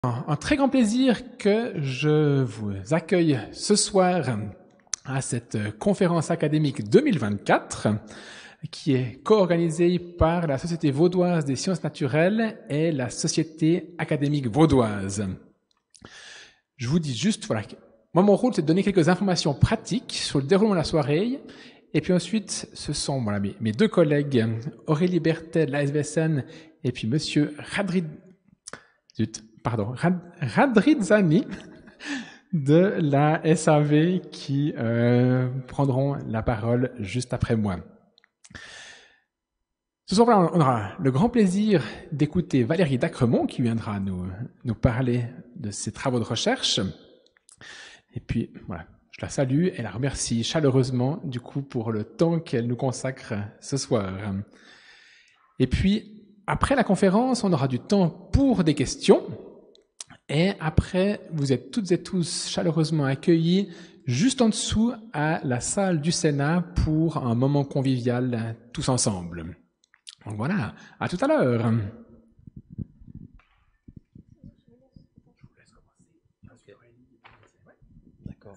Un très grand plaisir que je vous accueille ce soir à cette conférence académique 2024 qui est co-organisée par la Société vaudoise des sciences naturelles et la Société académique vaudoise. Je vous dis juste, voilà, moi mon rôle c'est de donner quelques informations pratiques sur le déroulement de la soirée, et puis ensuite ce sont voilà, mes deux collègues, Aurélie Berthet de la SVSN et puis Monsieur Radrizzani de la SAV qui prendront la parole juste après moi. Ce soir, on aura le grand plaisir d'écouter Valérie Dacremont qui viendra nous parler de ses travaux de recherche. Et puis, voilà, je la salue et la remercie chaleureusement du coup pour le temps qu'elle nous consacre ce soir. Et puis, après la conférence, on aura du temps pour des questions. Et après, vous êtes toutes et tous chaleureusement accueillis juste en dessous à la salle du Sénat pour un moment convivial tous ensemble. Donc voilà, à tout à l'heure. D'accord.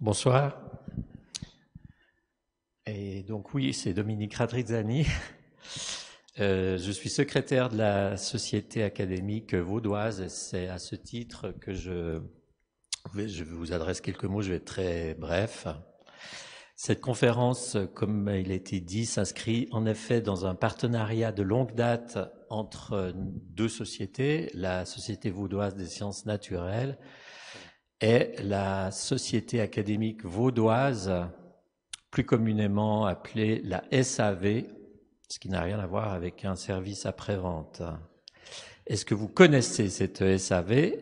Bonsoir. Et donc oui, c'est Dominique Radrizzani. Je suis secrétaire de la Société académique vaudoise. C'est à ce titre que je vous adresse quelques mots, je vais être très bref. Cette conférence, comme il a été dit, s'inscrit en effet dans un partenariat de longue date entre deux sociétés, la Société vaudoise des sciences naturelles et la Société académique vaudoise, plus communément appelée la SAV, ce qui n'a rien à voir avec un service après-vente. Est-ce que vous connaissez cette SAV ?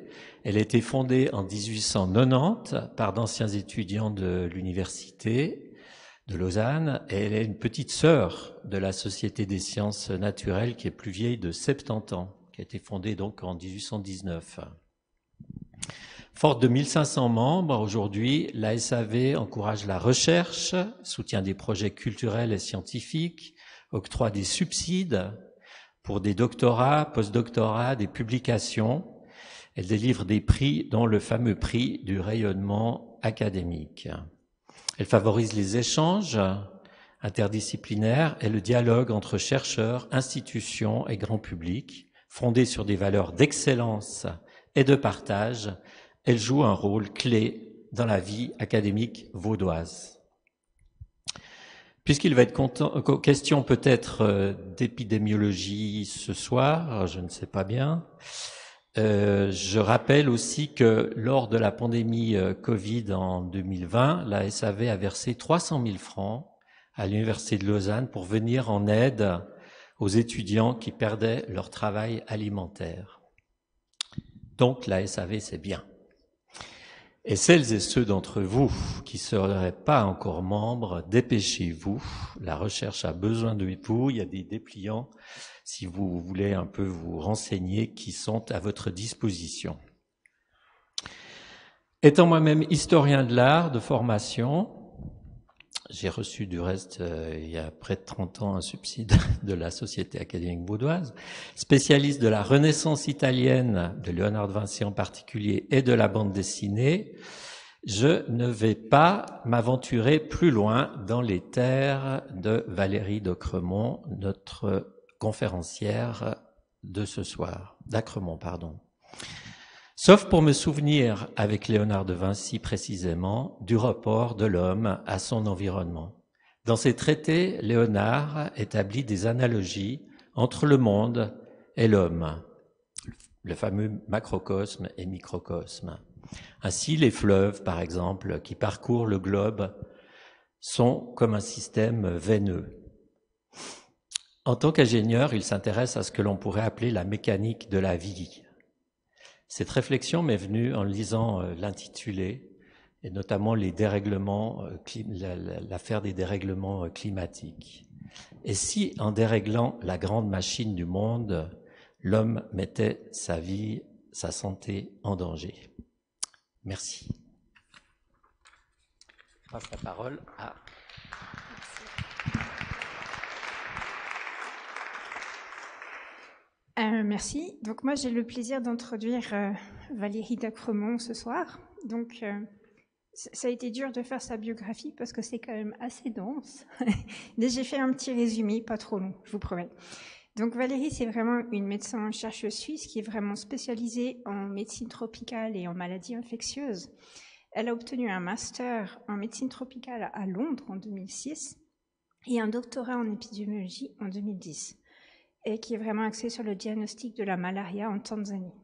Elle a été fondée en 1890 par d'anciens étudiants de l'université de Lausanne et elle est une petite sœur de la Société des sciences naturelles qui est plus vieille de 70 ans, qui a été fondée donc en 1819. Forte de 1500 membres, aujourd'hui, la SAV encourage la recherche, soutient des projets culturels et scientifiques, octroie des subsides pour des doctorats, post-doctorats, des publications. Elle délivre des prix, dont le fameux prix du rayonnement académique. Elle favorise les échanges interdisciplinaires et le dialogue entre chercheurs, institutions et grand public, fondé sur des valeurs d'excellence et de partage. Elle joue un rôle clé dans la vie académique vaudoise. Puisqu'il va être question peut-être d'épidémiologie ce soir, je ne sais pas bien, je rappelle aussi que lors de la pandémie Covid en 2020, la SAV a versé 300 000 francs à l'Université de Lausanne pour venir en aide aux étudiants qui perdaient leur travail alimentaire. Donc la SAV, c'est bien. Et celles et ceux d'entre vous qui ne seraient pas encore membres, dépêchez-vous. La recherche a besoin de vous. Il y a des dépliants, si vous voulez un peu vous renseigner, qui sont à votre disposition. Étant moi-même historien de l'art de formation, j'ai reçu du reste, il y a près de 30 ans, un subside de la Société académique vaudoise, spécialiste de la Renaissance italienne, de Léonard de Vinci en particulier, et de la bande dessinée, je ne vais pas m'aventurer plus loin dans les terres de Valérie Dacremont, notre conférencière de ce soir. Dacremont, pardon. Sauf pour me souvenir, avec Léonard de Vinci précisément, du rapport de l'homme à son environnement. Dans ses traités, Léonard établit des analogies entre le monde et l'homme, le fameux macrocosme et microcosme. Ainsi, les fleuves, par exemple, qui parcourent le globe, sont comme un système veineux. En tant qu'ingénieur, il s'intéresse à ce que l'on pourrait appeler la mécanique de la vie. Cette réflexion m'est venue en lisant l'intitulé, et notamment les dérèglements, l'affaire des dérèglements climatiques. Et si, en déréglant la grande machine du monde, l'homme mettait sa vie, sa santé en danger? Merci. Je passe la parole à... Merci. Donc moi, j'ai le plaisir d'introduire Valérie Dacremont ce soir. Donc, ça a été dur de faire sa biographie parce que c'est quand même assez dense. Mais j'ai fait un petit résumé, pas trop long, je vous promets. Donc Valérie, c'est vraiment une médecin-chercheuse suisse qui est vraiment spécialisée en médecine tropicale et en maladies infectieuses. Elle a obtenu un master en médecine tropicale à Londres en 2006 et un doctorat en épidémiologie en 2010, et qui est vraiment axé sur le diagnostic de la malaria en Tanzanie.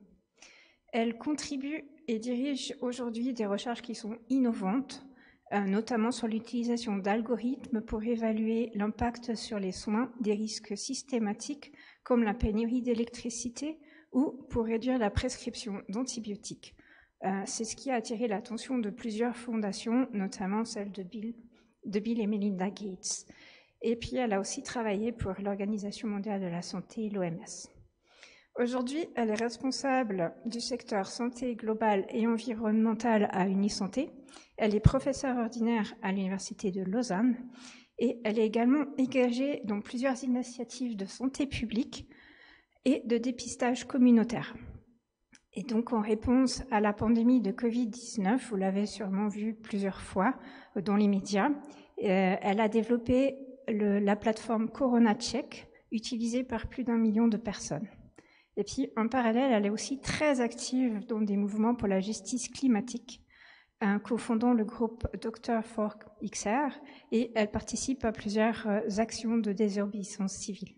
Elle contribue et dirige aujourd'hui des recherches qui sont innovantes, notamment sur l'utilisation d'algorithmes pour évaluer l'impact sur les soins des risques systématiques comme la pénurie d'électricité ou pour réduire la prescription d'antibiotiques. C'est ce qui a attiré l'attention de plusieurs fondations, notamment celle de Bill et Melinda Gates. Et puis, elle a aussi travaillé pour l'Organisation mondiale de la santé, l'OMS. Aujourd'hui, elle est responsable du secteur santé globale et environnementale à Unisanté. Elle est professeure ordinaire à l'Université de Lausanne et elle est également engagée dans plusieurs initiatives de santé publique et de dépistage communautaire. Et donc, en réponse à la pandémie de Covid-19, vous l'avez sûrement vu plusieurs fois dans les médias, elle a développé la plateforme Corona Check, utilisée par plus d'1 million de personnes. Et puis, en parallèle, elle est aussi très active dans des mouvements pour la justice climatique, cofondant le groupe Dr4XR, et elle participe à plusieurs actions de désobéissance civile.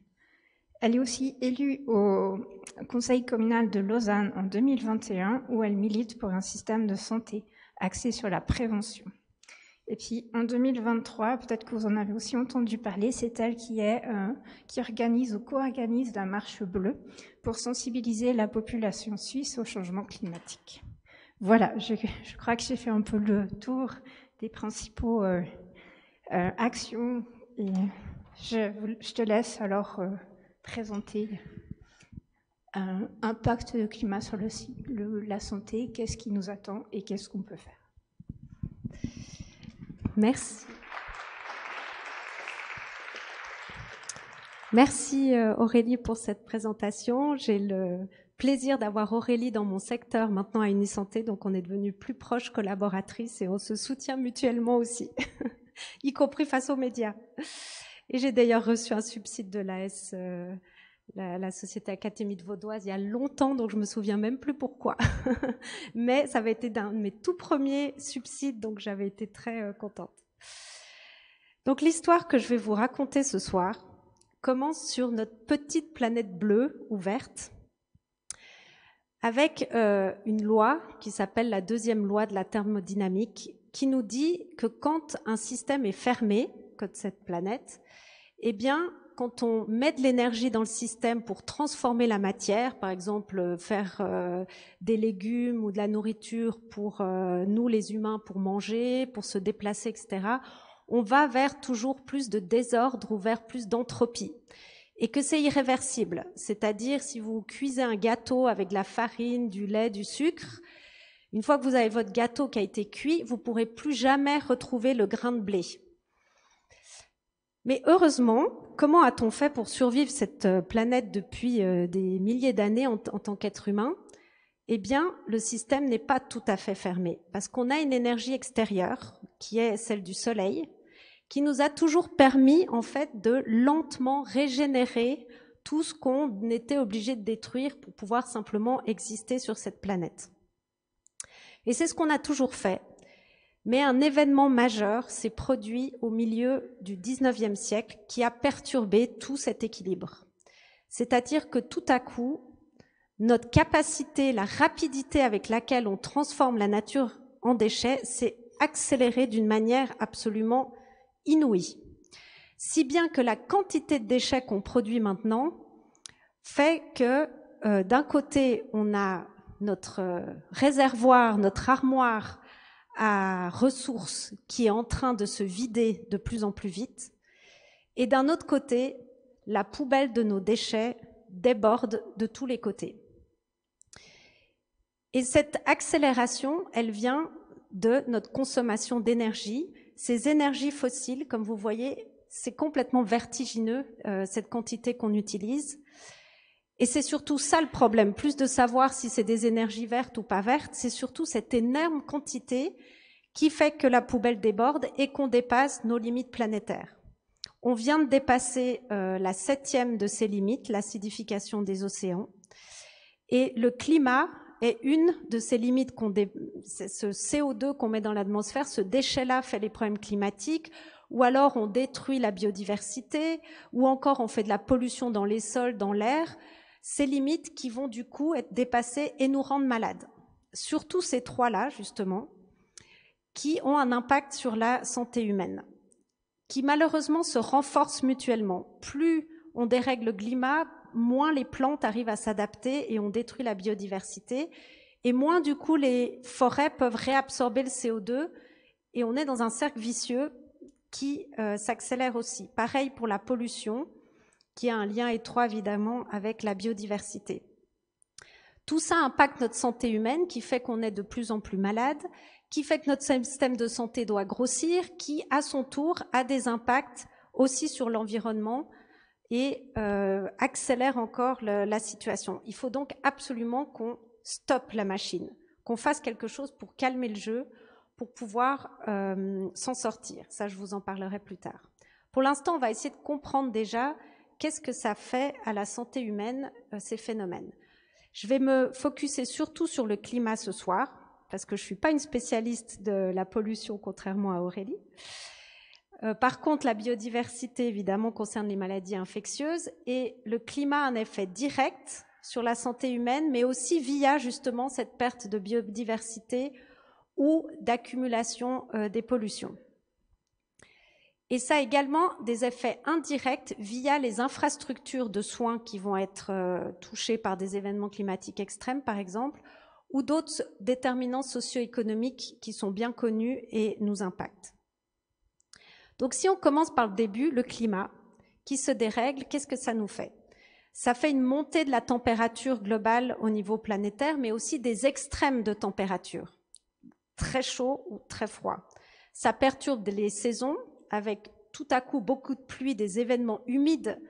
Elle est aussi élue au Conseil communal de Lausanne en 2021, où elle milite pour un système de santé axé sur la prévention. Et puis, en 2023, peut-être que vous en avez aussi entendu parler, c'est elle qui organise ou co-organise la Marche Bleue pour sensibiliser la population suisse au changement climatique. Voilà, je crois que j'ai fait un peu le tour des principaux actions. Et je te laisse alors présenter impact du climat sur la santé, qu'est-ce qui nous attend et qu'est-ce qu'on peut faire. Merci. Merci Aurélie pour cette présentation. J'ai le plaisir d'avoir Aurélie dans mon secteur maintenant à Unisanté, donc on est devenues plus proches collaboratrices et on se soutient mutuellement aussi, y compris face aux médias. Et j'ai d'ailleurs reçu un subside de l'AS, la Société Académie de Vaudoise, il y a longtemps, donc je me souviens même plus pourquoi. Mais ça avait été d'un de mes tout premiers subsides, donc j'avais été très contente. Donc l'histoire que je vais vous raconter ce soir commence sur notre petite planète bleue ou verte, avec une loi qui s'appelle la deuxième loi de la thermodynamique, qui nous dit que quand un système est fermé, comme cette planète, eh bien, quand on met de l'énergie dans le système pour transformer la matière, par exemple faire des légumes ou de la nourriture pour nous les humains pour manger, pour se déplacer, etc., on va vers toujours plus de désordre ou vers plus d'entropie. Et que c'est irréversible, c'est-à-dire si vous cuisez un gâteau avec de la farine, du lait, du sucre, une fois que vous avez votre gâteau qui a été cuit, vous ne pourrez plus jamais retrouver le grain de blé. Mais heureusement, comment a-t-on fait pour survivre cette planète depuis des milliers d'années en tant qu'être humain ? Eh bien, le système n'est pas tout à fait fermé, parce qu'on a une énergie extérieure, qui est celle du soleil, qui nous a toujours permis, en fait, de lentement régénérer tout ce qu'on était obligé de détruire pour pouvoir simplement exister sur cette planète. Et c'est ce qu'on a toujours fait. Mais un événement majeur s'est produit au milieu du 19e siècle qui a perturbé tout cet équilibre. C'est-à-dire que tout à coup, notre capacité, la rapidité avec laquelle on transforme la nature en déchets s'est accélérée d'une manière absolument inouïe. Si bien que la quantité de déchets qu'on produit maintenant fait que d'un côté, on a notre réservoir, notre armoire à ressources qui est en train de se vider de plus en plus vite. Et d'un autre côté, la poubelle de nos déchets déborde de tous les côtés. Et cette accélération, elle vient de notre consommation d'énergie. Ces énergies fossiles, comme vous voyez, c'est complètement vertigineux, cette quantité qu'on utilise. Et c'est surtout ça le problème, plus de savoir si c'est des énergies vertes ou pas vertes, c'est surtout cette énorme quantité qui fait que la poubelle déborde et qu'on dépasse nos limites planétaires. On vient de dépasser la 7e de ces limites, l'acidification des océans. Et le climat est une de ces limites ce CO2 qu'on met dans l'atmosphère, ce déchet-là fait les problèmes climatiques, ou alors on détruit la biodiversité, ou encore on fait de la pollution dans les sols, dans l'air. Ces limites qui vont du coup être dépassées et nous rendre malades. Surtout ces trois-là, justement, qui ont un impact sur la santé humaine, qui malheureusement se renforcent mutuellement. Plus on dérègle le climat, moins les plantes arrivent à s'adapter et on détruit la biodiversité, et moins du coup les forêts peuvent réabsorber le CO2, et on est dans un cercle vicieux qui s'accélère aussi. Pareil pour la pollution, qui a un lien étroit évidemment avec la biodiversité. Tout ça impacte notre santé humaine, qui fait qu'on est de plus en plus malade, qui fait que notre système de santé doit grossir, qui à son tour a des impacts aussi sur l'environnement et accélère encore la situation. Il faut donc absolument qu'on stoppe la machine, qu'on fasse quelque chose pour calmer le jeu, pour pouvoir s'en sortir. Ça, je vous en parlerai plus tard. Pour l'instant, on va essayer de comprendre déjà qu'est-ce que ça fait à la santé humaine, ces phénomènes. Je vais me focuser surtout sur le climat ce soir, parce que je ne suis pas une spécialiste de la pollution, contrairement à Aurélie. Par contre, la biodiversité, évidemment, concerne les maladies infectieuses, et le climat a un effet direct sur la santé humaine, mais aussi via, justement, cette perte de biodiversité ou d'accumulation des pollutions. Et ça a également des effets indirects via les infrastructures de soins qui vont être touchées par des événements climatiques extrêmes, par exemple, ou d'autres déterminants socio-économiques qui sont bien connus et nous impactent. Donc si on commence par le début, le climat qui se dérègle, qu'est-ce que ça nous fait? Ça fait une montée de la température globale au niveau planétaire, mais aussi des extrêmes de température, très chaud ou très froid. Ça perturbe les saisons, avec tout à coup beaucoup de pluie, des événements humides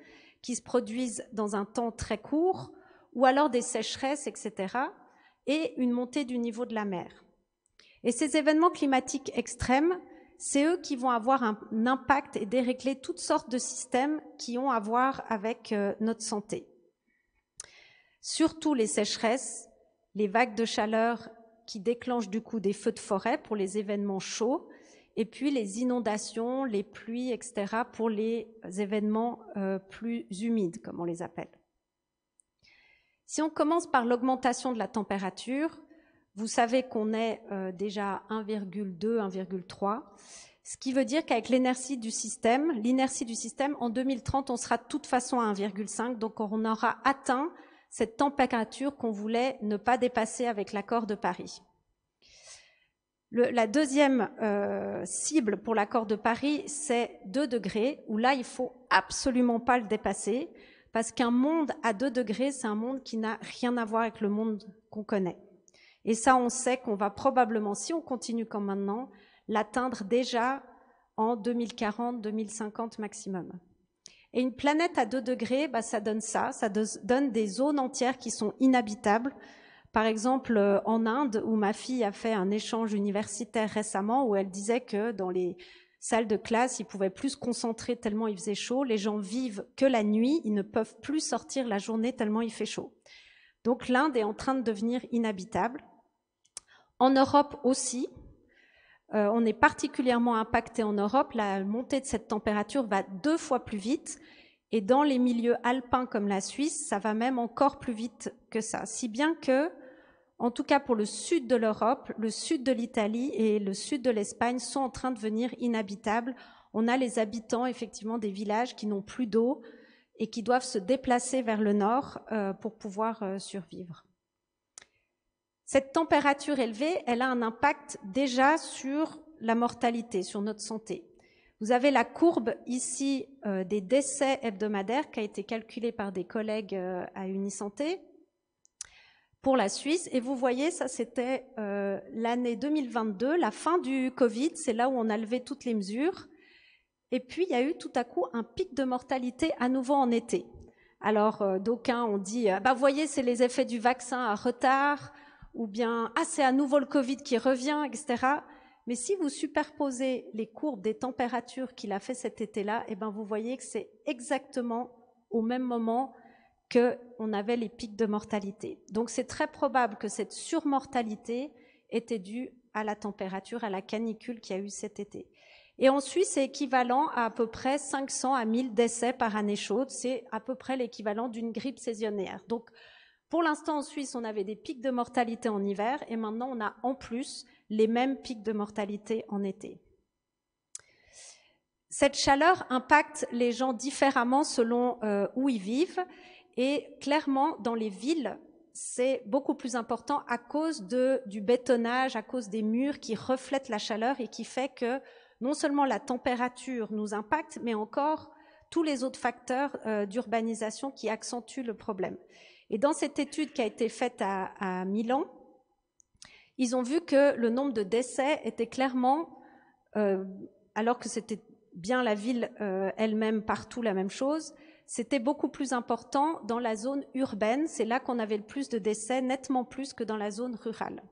qui se produisent dans un temps très court, ou alors des sécheresses, etc., et une montée du niveau de la mer. Et ces événements climatiques extrêmes, c'est eux qui vont avoir un impact et dérégler toutes sortes de systèmes qui ont à voir avec notre santé. Surtout les sécheresses, les vagues de chaleur qui déclenchent du coup des feux de forêt pour les événements chauds, et puis les inondations, les pluies, etc., pour les événements plus humides, comme on les appelle. Si on commence par l'augmentation de la température, vous savez qu'on est déjà 1,2, 1,3, ce qui veut dire qu'avec l'inertie du système, en 2030, on sera de toute façon à 1,5, donc on aura atteint cette température qu'on voulait ne pas dépasser avec l'accord de Paris. La deuxième cible pour l'accord de Paris, c'est 2 degrés, où là, il ne faut absolument pas le dépasser, parce qu'un monde à 2 degrés, c'est un monde qui n'a rien à voir avec le monde qu'on connaît. Et ça, on sait qu'on va probablement, si on continue comme maintenant, l'atteindre déjà en 2040, 2050 maximum. Et une planète à 2 degrés, ça donne ça donne des zones entières qui sont inhabitables. Par exemple, en Inde, où ma fille a fait un échange universitaire récemment, où elle disait que dans les salles de classe, ils ne pouvaient plus se concentrer tellement il faisait chaud. Les gens vivent que la nuit, ils ne peuvent plus sortir la journée tellement il fait chaud. Donc l'Inde est en train de devenir inhabitable. En Europe aussi, on est particulièrement impacté en Europe. La montée de cette température va 2 fois plus vite. Et dans les milieux alpins comme la Suisse, ça va même encore plus vite que ça. Si bien que, en tout cas pour le sud de l'Europe, le sud de l'Italie et le sud de l'Espagne sont en train de devenir inhabitables. On a les habitants, effectivement, des villages qui n'ont plus d'eau et qui doivent se déplacer vers le nord pour pouvoir survivre. Cette température élevée, elle a un impact déjà sur la mortalité, sur notre santé. Vous avez la courbe ici des décès hebdomadaires qui a été calculée par des collègues à Unisanté pour la Suisse. Et vous voyez, ça c'était l'année 2022, la fin du Covid, c'est là où on a levé toutes les mesures. Et puis il y a eu tout à coup un pic de mortalité à nouveau en été. Alors, d'aucuns ont dit, vous voyez, c'est les effets du vaccin à retard, ou bien, c'est à nouveau le Covid qui revient, etc. Mais si vous superposez les courbes des températures qu'il a fait cet été-là, vous voyez que c'est exactement au même moment qu'on avait les pics de mortalité. Donc, c'est très probable que cette surmortalité était due à la température, à la canicule qu'il y a eu cet été. Et en Suisse, c'est équivalent à peu près 500 à 1000 décès par année chaude. C'est à peu près l'équivalent d'une grippe saisonnière. Donc, pour l'instant, en Suisse, on avait des pics de mortalité en hiver et maintenant, on a en plus les mêmes pics de mortalité en été. Cette chaleur impacte les gens différemment selon où ils vivent et clairement, dans les villes, c'est beaucoup plus important à cause du bétonnage, à cause des murs qui reflètent la chaleur et qui fait que non seulement la température nous impacte, mais encore tous les autres facteurs d'urbanisation qui accentuent le problème. Et dans cette étude qui a été faite à Milan, ils ont vu que le nombre de décès était clairement, alors que c'était bien la ville elle-même partout la même chose, c'était beaucoup plus important dans la zone urbaine. C'est là qu'on avait le plus de décès, nettement plus que dans la zone rurale.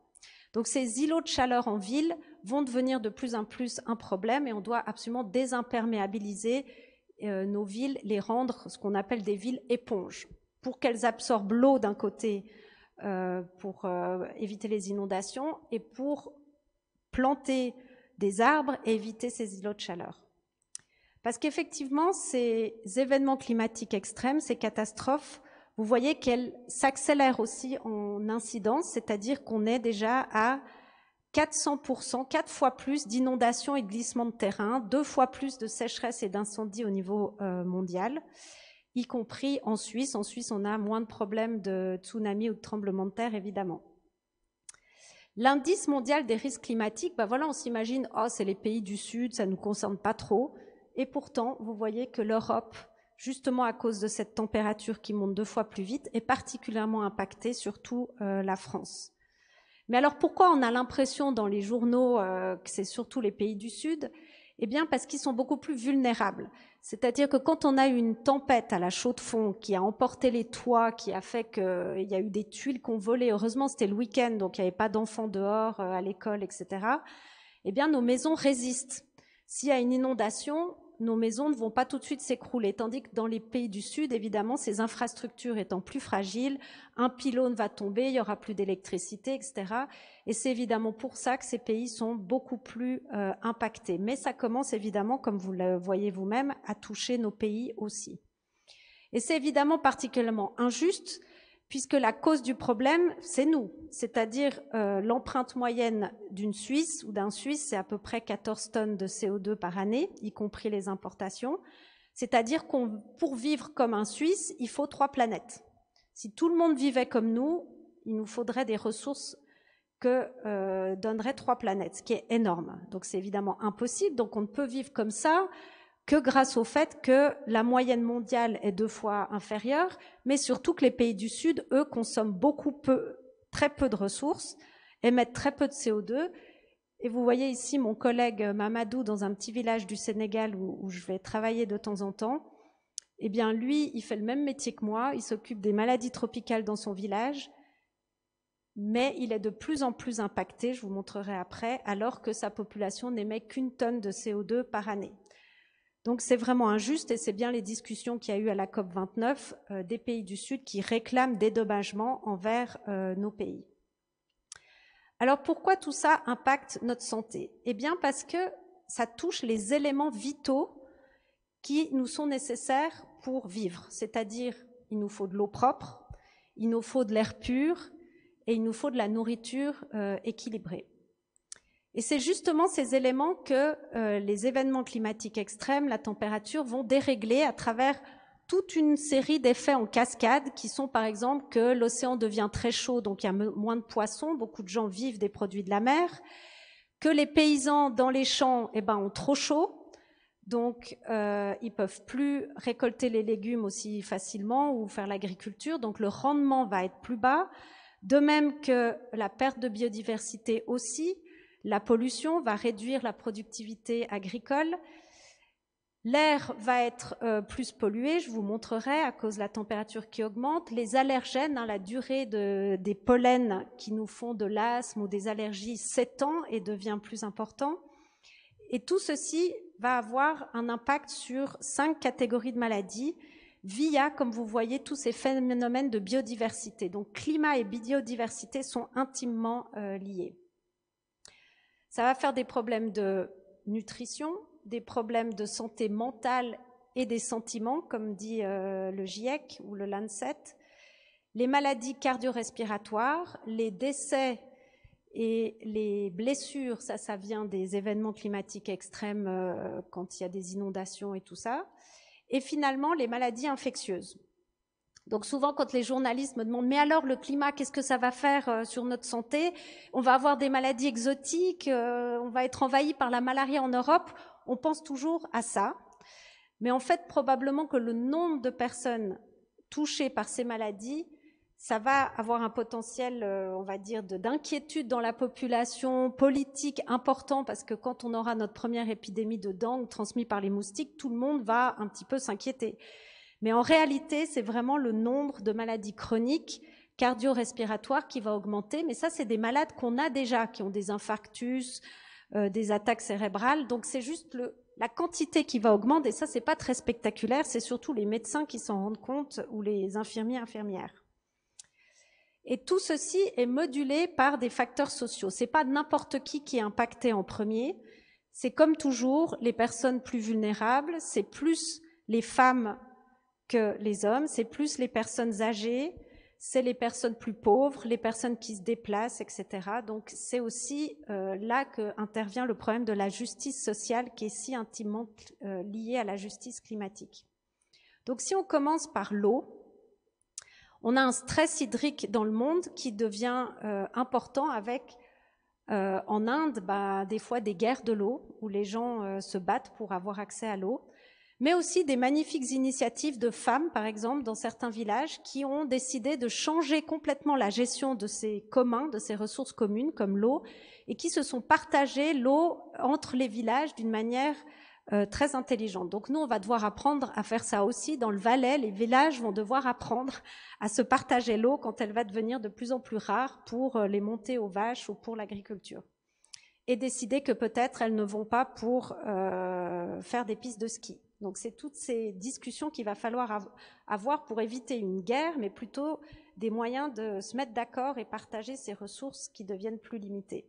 Donc ces îlots de chaleur en ville vont devenir de plus en plus un problème et on doit absolument désimperméabiliser nos villes, les rendre ce qu'on appelle des villes éponges, pour qu'elles absorbent l'eau d'un côté pour éviter les inondations et pour planter des arbres et éviter ces îlots de chaleur. Parce qu'effectivement, ces événements climatiques extrêmes, ces catastrophes, vous voyez qu'elles s'accélèrent aussi en incidence, c'est-à-dire qu'on est déjà à 400%, 4 fois plus d'inondations et de glissements de terrain, 2 fois plus de sécheresse et d'incendies au niveau mondial, y compris en Suisse. En Suisse, on a moins de problèmes de tsunami ou de tremblements de terre, évidemment. L'indice mondial des risques climatiques, on s'imagine, c'est les pays du Sud, ça ne nous concerne pas trop. Et pourtant, vous voyez que l'Europe, justement à cause de cette température qui monte 2 fois plus vite, est particulièrement impactée, surtout la France. Mais alors pourquoi on a l'impression dans les journaux que c'est surtout les pays du Sud ? Eh bien parce qu'ils sont beaucoup plus vulnérables. C'est-à-dire que quand on a eu une tempête à la chaux-de-fonds qui a emporté les toits, qui a fait qu'il y a eu des tuiles qui ont volé, heureusement c'était le week-end, donc il n'y avait pas d'enfants dehors à l'école, etc. Eh bien nos maisons résistent. S'il y a une inondation, nos maisons ne vont pas tout de suite s'écrouler, tandis que dans les pays du Sud, évidemment, ces infrastructures étant plus fragiles, un pylône va tomber, il n'y aura plus d'électricité, etc. Et c'est évidemment pour ça que ces pays sont beaucoup plus impactés. Mais ça commence évidemment, comme vous le voyez vous-même, à toucher nos pays aussi. Et c'est évidemment particulièrement injuste, puisque la cause du problème, c'est nous. C'est-à-dire l'empreinte moyenne d'une Suisse ou d'un Suisse, c'est à peu près 14 tonnes de CO2 par année, y compris les importations. C'est-à-dire qu'on, pour vivre comme un Suisse, il faut 3 planètes. Si tout le monde vivait comme nous, il nous faudrait des ressources que donneraient 3 planètes, ce qui est énorme. Donc c'est évidemment impossible. Donc on ne peut vivre comme ça que grâce au fait que la moyenne mondiale est 2 fois inférieure, mais surtout que les pays du Sud, eux, consomment très peu de ressources, émettent très peu de CO2. Et vous voyez ici mon collègue Mamadou dans un petit village du Sénégal où je vais travailler de temps en temps. Eh bien, lui, il fait le même métier que moi, il s'occupe des maladies tropicales dans son village, mais il est de plus en plus impacté, je vous montrerai après, alors que sa population n'émet qu'1 tonne de CO2 par année. Donc c'est vraiment injuste et c'est bien les discussions qu'il y a eu à la COP29 des pays du Sud qui réclament des dédommagements envers nos pays. Alors pourquoi tout ça impacte notre santé ? Eh bien parce que ça touche les éléments vitaux qui nous sont nécessaires pour vivre. C'est-à-dire, il nous faut de l'eau propre, il nous faut de l'air pur et il nous faut de la nourriture équilibrée. Et c'est justement ces éléments que les événements climatiques extrêmes, la température, vont dérégler à travers toute une série d'effets en cascade qui sont par exemple que l'océan devient très chaud, donc il y a moins de poissons, beaucoup de gens vivent des produits de la mer, que les paysans dans les champs ont trop chaud, donc ils peuvent plus récolter les légumes aussi facilement ou faire l'agriculture, donc le rendement va être plus bas, de même que la perte de biodiversité aussi. La pollution va réduire la productivité agricole. L'air va être plus pollué, je vous montrerai, à cause de la température qui augmente. Les allergènes, la durée des pollens qui nous font de l'asthme ou des allergies s'étend et devient plus important. Et tout ceci va avoir un impact sur 5 catégories de maladies via, comme vous voyez, tous ces phénomènes de biodiversité. Donc climat et biodiversité sont intimement liés. Ça va faire des problèmes de nutrition, des problèmes de santé mentale et des sentiments, comme dit le GIEC ou le Lancet, les maladies cardio-respiratoires, les décès et les blessures, ça vient des événements climatiques extrêmes quand il y a des inondations et tout ça, et finalement les maladies infectieuses. Donc souvent, quand les journalistes me demandent « Mais alors, le climat, qu'est-ce que ça va faire sur notre santé ? On va avoir des maladies exotiques, on va être envahi par la malaria en Europe », on pense toujours à ça. Mais en fait, probablement que le nombre de personnes touchées par ces maladies, ça va avoir un potentiel, on va dire, d'inquiétude dans la population politique important, parce que quand on aura notre première épidémie de dengue transmise par les moustiques, tout le monde va un petit peu s'inquiéter. Mais en réalité, c'est vraiment le nombre de maladies chroniques cardio-respiratoires qui va augmenter. Mais ça, c'est des malades qu'on a déjà, qui ont des infarctus, des attaques cérébrales. Donc, c'est juste la quantité qui va augmenter. Et ça, c'est pas très spectaculaire. C'est surtout les médecins qui s'en rendent compte ou les infirmières. Et tout ceci est modulé par des facteurs sociaux. C'est pas n'importe qui est impacté en premier. C'est comme toujours les personnes plus vulnérables. C'est plus les femmes que les hommes, c'est plus les personnes âgées, c'est les personnes plus pauvres, les personnes qui se déplacent, etc. Donc c'est aussi là qu'intervient le problème de la justice sociale qui est si intimement lié à la justice climatique. Donc si on commence par l'eau, on a un stress hydrique dans le monde qui devient important avec, en Inde, des fois des guerres de l'eau où les gens se battent pour avoir accès à l'eau. Mais aussi des magnifiques initiatives de femmes, par exemple, dans certains villages, qui ont décidé de changer complètement la gestion de ces communs, de ces ressources communes, comme l'eau, et qui se sont partagées l'eau entre les villages d'une manière très intelligente. Donc nous, on va devoir apprendre à faire ça aussi. Dans le Valais, les villages vont devoir apprendre à se partager l'eau quand elle va devenir de plus en plus rare pour les montées aux vaches ou pour l'agriculture. Et décider que peut-être elles ne vont pas pour faire des pistes de ski. Donc c'est toutes ces discussions qu'il va falloir avoir pour éviter une guerre, mais plutôt des moyens de se mettre d'accord et partager ces ressources qui deviennent plus limitées.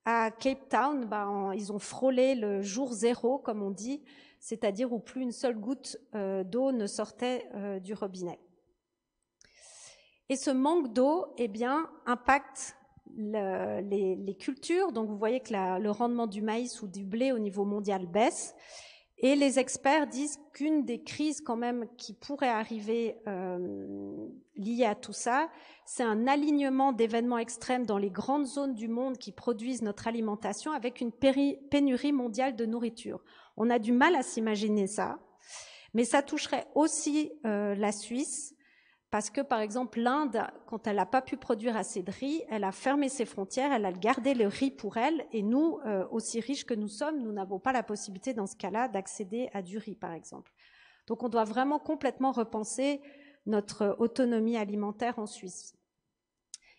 À Cape Town, ils ont frôlé le jour zéro, comme on dit, c'est-à-dire où plus une seule goutte d'eau ne sortait du robinet. Et ce manque d'eau, impacte les cultures. Donc vous voyez que le rendement du maïs ou du blé au niveau mondial baisse. Et les experts disent qu'une des crises quand même qui pourrait arriver liée à tout ça, c'est un alignement d'événements extrêmes dans les grandes zones du monde qui produisent notre alimentation avec une pénurie mondiale de nourriture. On a du mal à s'imaginer ça, mais ça toucherait aussi la Suisse, parce que, par exemple, l'Inde, quand elle n'a pas pu produire assez de riz, elle a fermé ses frontières, elle a gardé le riz pour elle, et nous, aussi riches que nous sommes, nous n'avons pas la possibilité, dans ce cas-là, d'accéder à du riz, par exemple. Donc, on doit vraiment complètement repenser notre autonomie alimentaire en Suisse.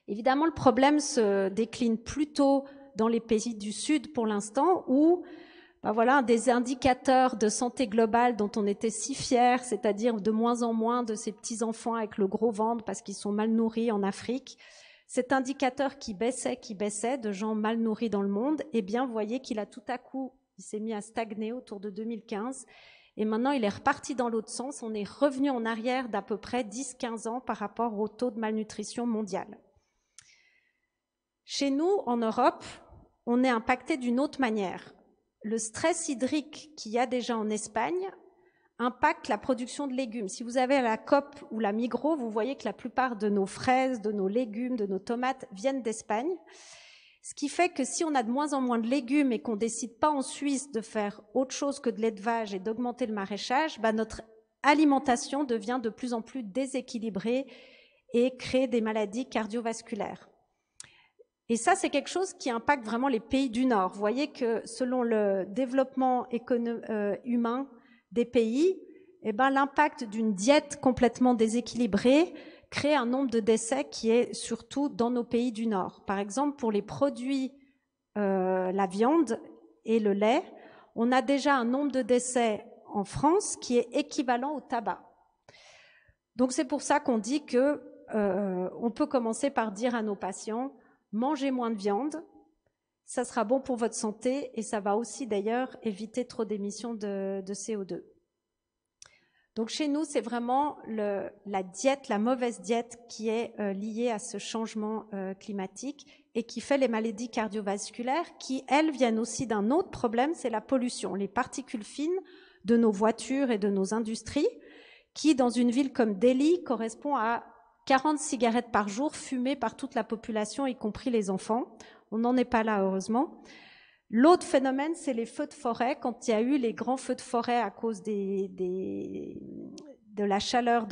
Évidemment, le problème se décline plutôt dans les pays du Sud, pour l'instant, où voilà, des indicateurs de santé globale dont on était si fiers, c'est-à-dire de moins en moins de ces petits-enfants avec le gros ventre parce qu'ils sont mal nourris en Afrique. Cet indicateur qui baissait de gens mal nourris dans le monde, vous voyez qu'il a tout à coup, il s'est mis à stagner autour de 2015 et maintenant il est reparti dans l'autre sens. On est revenu en arrière d'à peu près 10-15 ans par rapport au taux de malnutrition mondial. Chez nous, en Europe, on est impacté d'une autre manière. Le stress hydrique qu'il y a déjà en Espagne impacte la production de légumes. Si vous avez la Coop ou la Migros, vous voyez que la plupart de nos fraises, de nos légumes, de nos tomates viennent d'Espagne. Ce qui fait que si on a de moins en moins de légumes et qu'on ne décide pas en Suisse de faire autre chose que de l'élevage et d'augmenter le maraîchage, notre alimentation devient de plus en plus déséquilibrée et crée des maladies cardiovasculaires. Et ça, c'est quelque chose qui impacte vraiment les pays du Nord. Vous voyez que selon le développement humain, des pays, eh ben, l'impact d'une diète complètement déséquilibrée crée un nombre de décès qui est surtout dans nos pays du Nord. Par exemple, pour les produits, la viande et le lait, on a déjà un nombre de décès en France qui est équivalent au tabac. Donc c'est pour ça qu'on dit que on peut commencer par dire à nos patients « mangez moins de viande », ça sera bon pour votre santé et ça va aussi d'ailleurs éviter trop d'émissions de CO2. Donc chez nous, c'est vraiment la diète, la mauvaise diète qui est liée à ce changement climatique et qui fait les maladies cardiovasculaires qui, elles, viennent aussi d'un autre problème, c'est la pollution, les particules fines de nos voitures et de nos industries qui, dans une ville comme Delhi, correspond à 40 cigarettes par jour fumées par toute la population, y compris les enfants. On n'en est pas là, heureusement. L'autre phénomène, c'est les feux de forêt. Quand il y a eu les grands feux de forêt à cause de la chaleur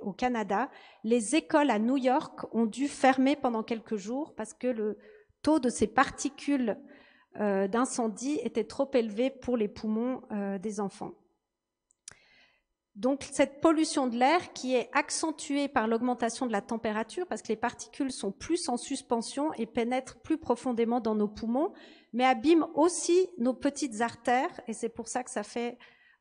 au Canada, les écoles à New York ont dû fermer pendant quelques jours parce que le taux de ces particules d'incendie était trop élevé pour les poumons des enfants. Donc cette pollution de l'air qui est accentuée par l'augmentation de la température parce que les particules sont plus en suspension et pénètrent plus profondément dans nos poumons, mais abîment aussi nos petites artères et c'est pour ça que ça fait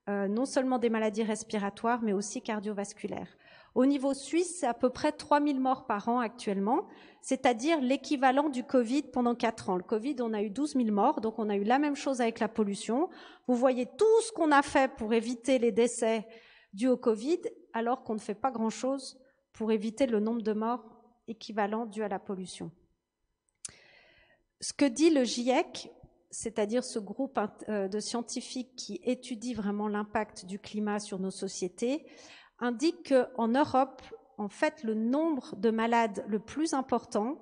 non seulement des maladies respiratoires mais aussi cardiovasculaires. Au niveau suisse, c'est à peu près 3000 morts par an actuellement, c'est-à-dire l'équivalent du Covid pendant 4 ans. Le Covid, on a eu 12 000 morts, donc on a eu la même chose avec la pollution. Vous voyez tout ce qu'on a fait pour éviter les décès dû au Covid, alors qu'on ne fait pas grand-chose pour éviter le nombre de morts équivalent dû à la pollution. Ce que dit le GIEC, c'est-à-dire ce groupe de scientifiques qui étudie vraiment l'impact du climat sur nos sociétés, indique qu'en Europe, en fait, le nombre de malades le plus important,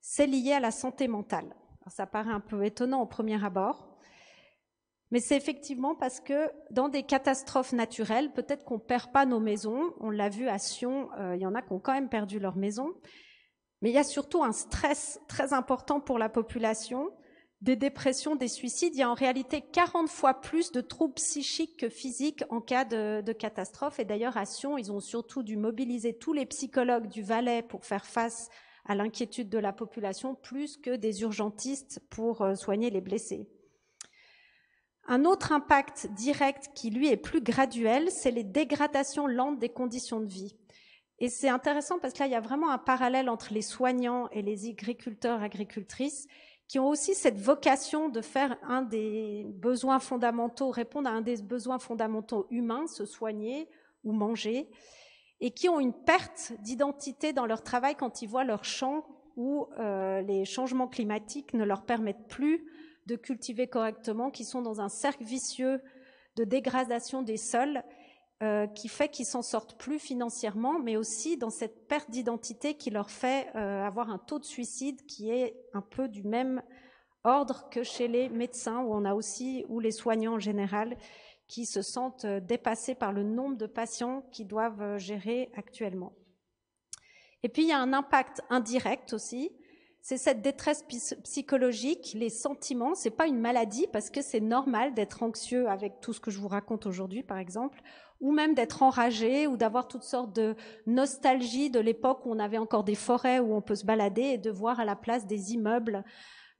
c'est lié à la santé mentale. Alors, ça paraît un peu étonnant au premier abord, mais c'est effectivement parce que dans des catastrophes naturelles, peut-être qu'on ne perd pas nos maisons. On l'a vu à Sion, il y en a qui ont quand même perdu leur maison. Mais il y a surtout un stress très important pour la population, des dépressions, des suicides. Il y a en réalité 40 fois plus de troubles psychiques que physiques en cas de catastrophe. Et d'ailleurs, à Sion, ils ont surtout dû mobiliser tous les psychologues du Valais pour faire face à l'inquiétude de la population, plus que des urgentistes pour soigner les blessés. Un autre impact direct qui, lui, est plus graduel, c'est les dégradations lentes des conditions de vie. Et c'est intéressant parce que là, il y a vraiment un parallèle entre les soignants et les agriculteurs, agricultrices, qui ont aussi cette vocation de faire un des besoins fondamentaux, répondre à un des besoins fondamentaux humains, se soigner ou manger, et qui ont une perte d'identité dans leur travail quand ils voient leur champ où les changements climatiques ne leur permettent plus de cultiver correctement, qui sont dans un cercle vicieux de dégradation des sols qui fait qu'ils s'en sortent plus financièrement, mais aussi dans cette perte d'identité qui leur fait avoir un taux de suicide qui est un peu du même ordre que chez les médecins, où on a aussi, ou les soignants en général, qui se sentent dépassés par le nombre de patients qu'ils doivent gérer actuellement. Et puis il y a un impact indirect aussi, c'est cette détresse psychologique, les sentiments. C'est pas une maladie parce que c'est normal d'être anxieux avec tout ce que je vous raconte aujourd'hui, par exemple, ou même d'être enragé ou d'avoir toutes sortes de nostalgie de l'époque où on avait encore des forêts où on peut se balader et de voir à la place des immeubles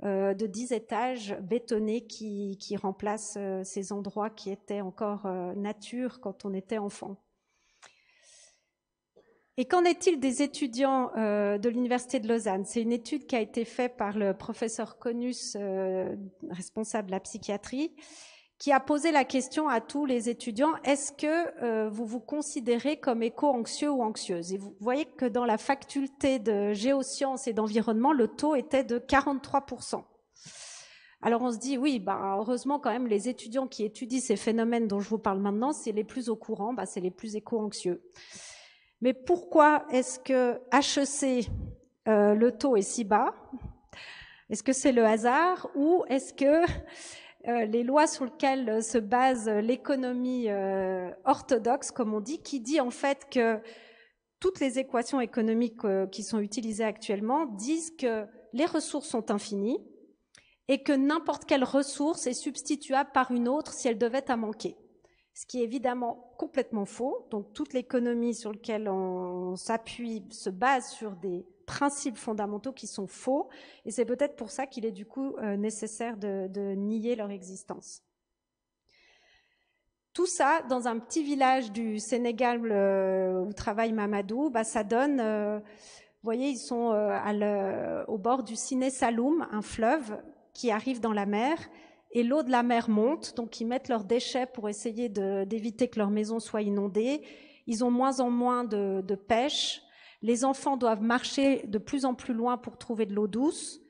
de 10 étages bétonnés qui remplacent ces endroits qui étaient encore nature quand on était enfant. Et qu'en est-il des étudiants de l'Université de Lausanne? C'est une étude qui a été faite par le professeur Conus, responsable de la psychiatrie, qui a posé la question à tous les étudiants, est-ce que vous vous considérez comme éco-anxieux ou anxieuse? Et vous voyez que dans la faculté de géosciences et d'environnement, le taux était de 43%. Alors on se dit, oui, heureusement quand même, les étudiants qui étudient ces phénomènes dont je vous parle maintenant, c'est les plus au courant, c'est les plus éco-anxieux. Mais pourquoi est-ce que HEC, le taux est si bas? Est-ce que c'est le hasard ou est-ce que les lois sur lesquelles se base l'économie orthodoxe, comme on dit, qui dit en fait que toutes les équations économiques qui sont utilisées actuellement disent que les ressources sont infinies et que n'importe quelle ressource est substituable par une autre si elle devait à manquer. ce qui est évidemment complètement faux. Donc toute l'économie sur laquelle on s'appuie se base sur des principes fondamentaux qui sont faux, et c'est peut-être pour ça qu'il est du coup nécessaire de nier leur existence. Tout ça, dans un petit village du Sénégal où travaille Mamadou, ça donne... vous voyez, ils sont au bord du Siné Saloum, un fleuve qui arrive dans la mer, et l'eau de la mer monte, donc ils mettent leurs déchets pour essayer d'éviter que leur maison soit inondée. Ils ont moins en moins de pêche. Les enfants doivent marcher de plus en plus loin pour trouver de l'eau douce.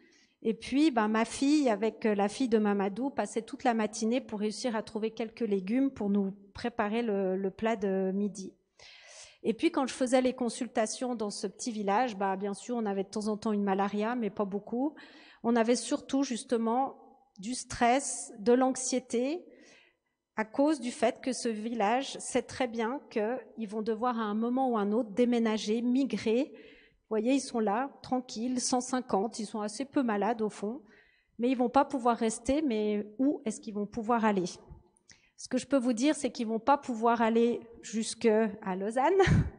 Et puis, ma fille, avec la fille de Mamadou, passait toute la matinée pour réussir à trouver quelques légumes pour nous préparer le plat de midi. Et puis, quand je faisais les consultations dans ce petit village, bien sûr, on avait de temps en temps une malaria, mais pas beaucoup. On avait surtout, justement, du stress, de l'anxiété, à cause du fait que ce village sait très bien qu'ils vont devoir à un moment ou un autre déménager, migrer. Vous voyez, ils sont là, tranquilles, 150, ils sont assez peu malades au fond, mais ils vont pas pouvoir rester, mais où est-ce qu'ils vont pouvoir aller ? Ce que je peux vous dire, c'est qu'ils vont pas pouvoir aller jusqu'à Lausanne,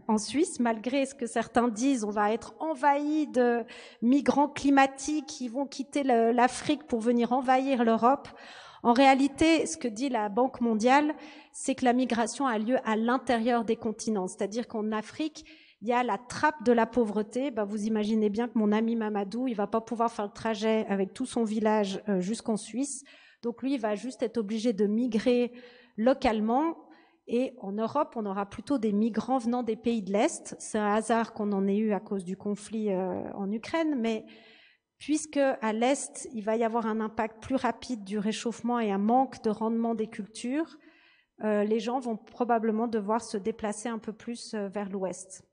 en Suisse, malgré ce que certains disent, on va être envahi de migrants climatiques qui vont quitter l'Afrique pour venir envahir l'Europe. En réalité, ce que dit la Banque mondiale, c'est que la migration a lieu à l'intérieur des continents, c'est-à-dire qu'en Afrique, il y a la trappe de la pauvreté. Vous imaginez bien que mon ami Mamadou, il va pas pouvoir faire le trajet avec tout son village jusqu'en Suisse. Donc lui, il va juste être obligé de migrer localement. Et en Europe, on aura plutôt des migrants venant des pays de l'Est. C'est un hasard qu'on en ait eu à cause du conflit en Ukraine. Mais puisque à l'Est, il va y avoir un impact plus rapide du réchauffement et un manque de rendement des cultures, les gens vont probablement devoir se déplacer un peu plus vers l'Ouest.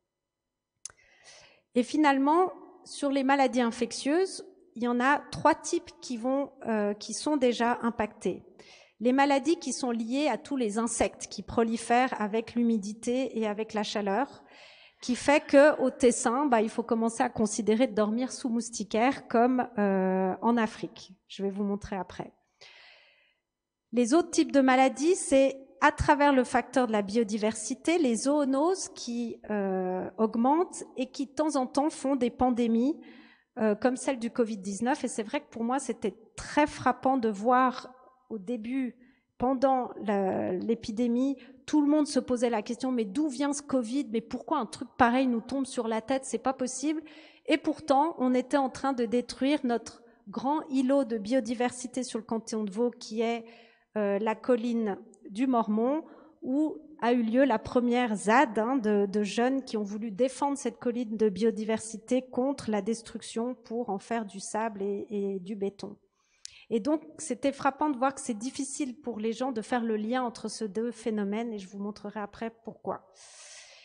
Et finalement, sur les maladies infectieuses, il y en a 3 types qui sont déjà impactés. Les maladies qui sont liées à tous les insectes qui prolifèrent avec l'humidité et avec la chaleur, qui fait qu'au Tessin, il faut commencer à considérer de dormir sous moustiquaire comme en Afrique. Je vais vous montrer après. Les autres types de maladies, c'est à travers le facteur de la biodiversité, les zoonoses qui augmentent et qui de temps en temps font des pandémies comme celle du Covid-19. Et c'est vrai que pour moi, c'était très frappant de voir au début, pendant l'épidémie, tout le monde se posait la question, mais d'où vient ce Covid ? Mais pourquoi un truc pareil nous tombe sur la tête ? C'est pas possible. Et pourtant, on était en train de détruire notre grand îlot de biodiversité sur le canton de Vaud, qui est la colline du Mormont, où a eu lieu la première ZAD de jeunes qui ont voulu défendre cette colline de biodiversité contre la destruction pour en faire du sable et du béton. Et donc, c'était frappant de voir que c'est difficile pour les gens de faire le lien entre ces 2 phénomènes, et je vous montrerai après pourquoi.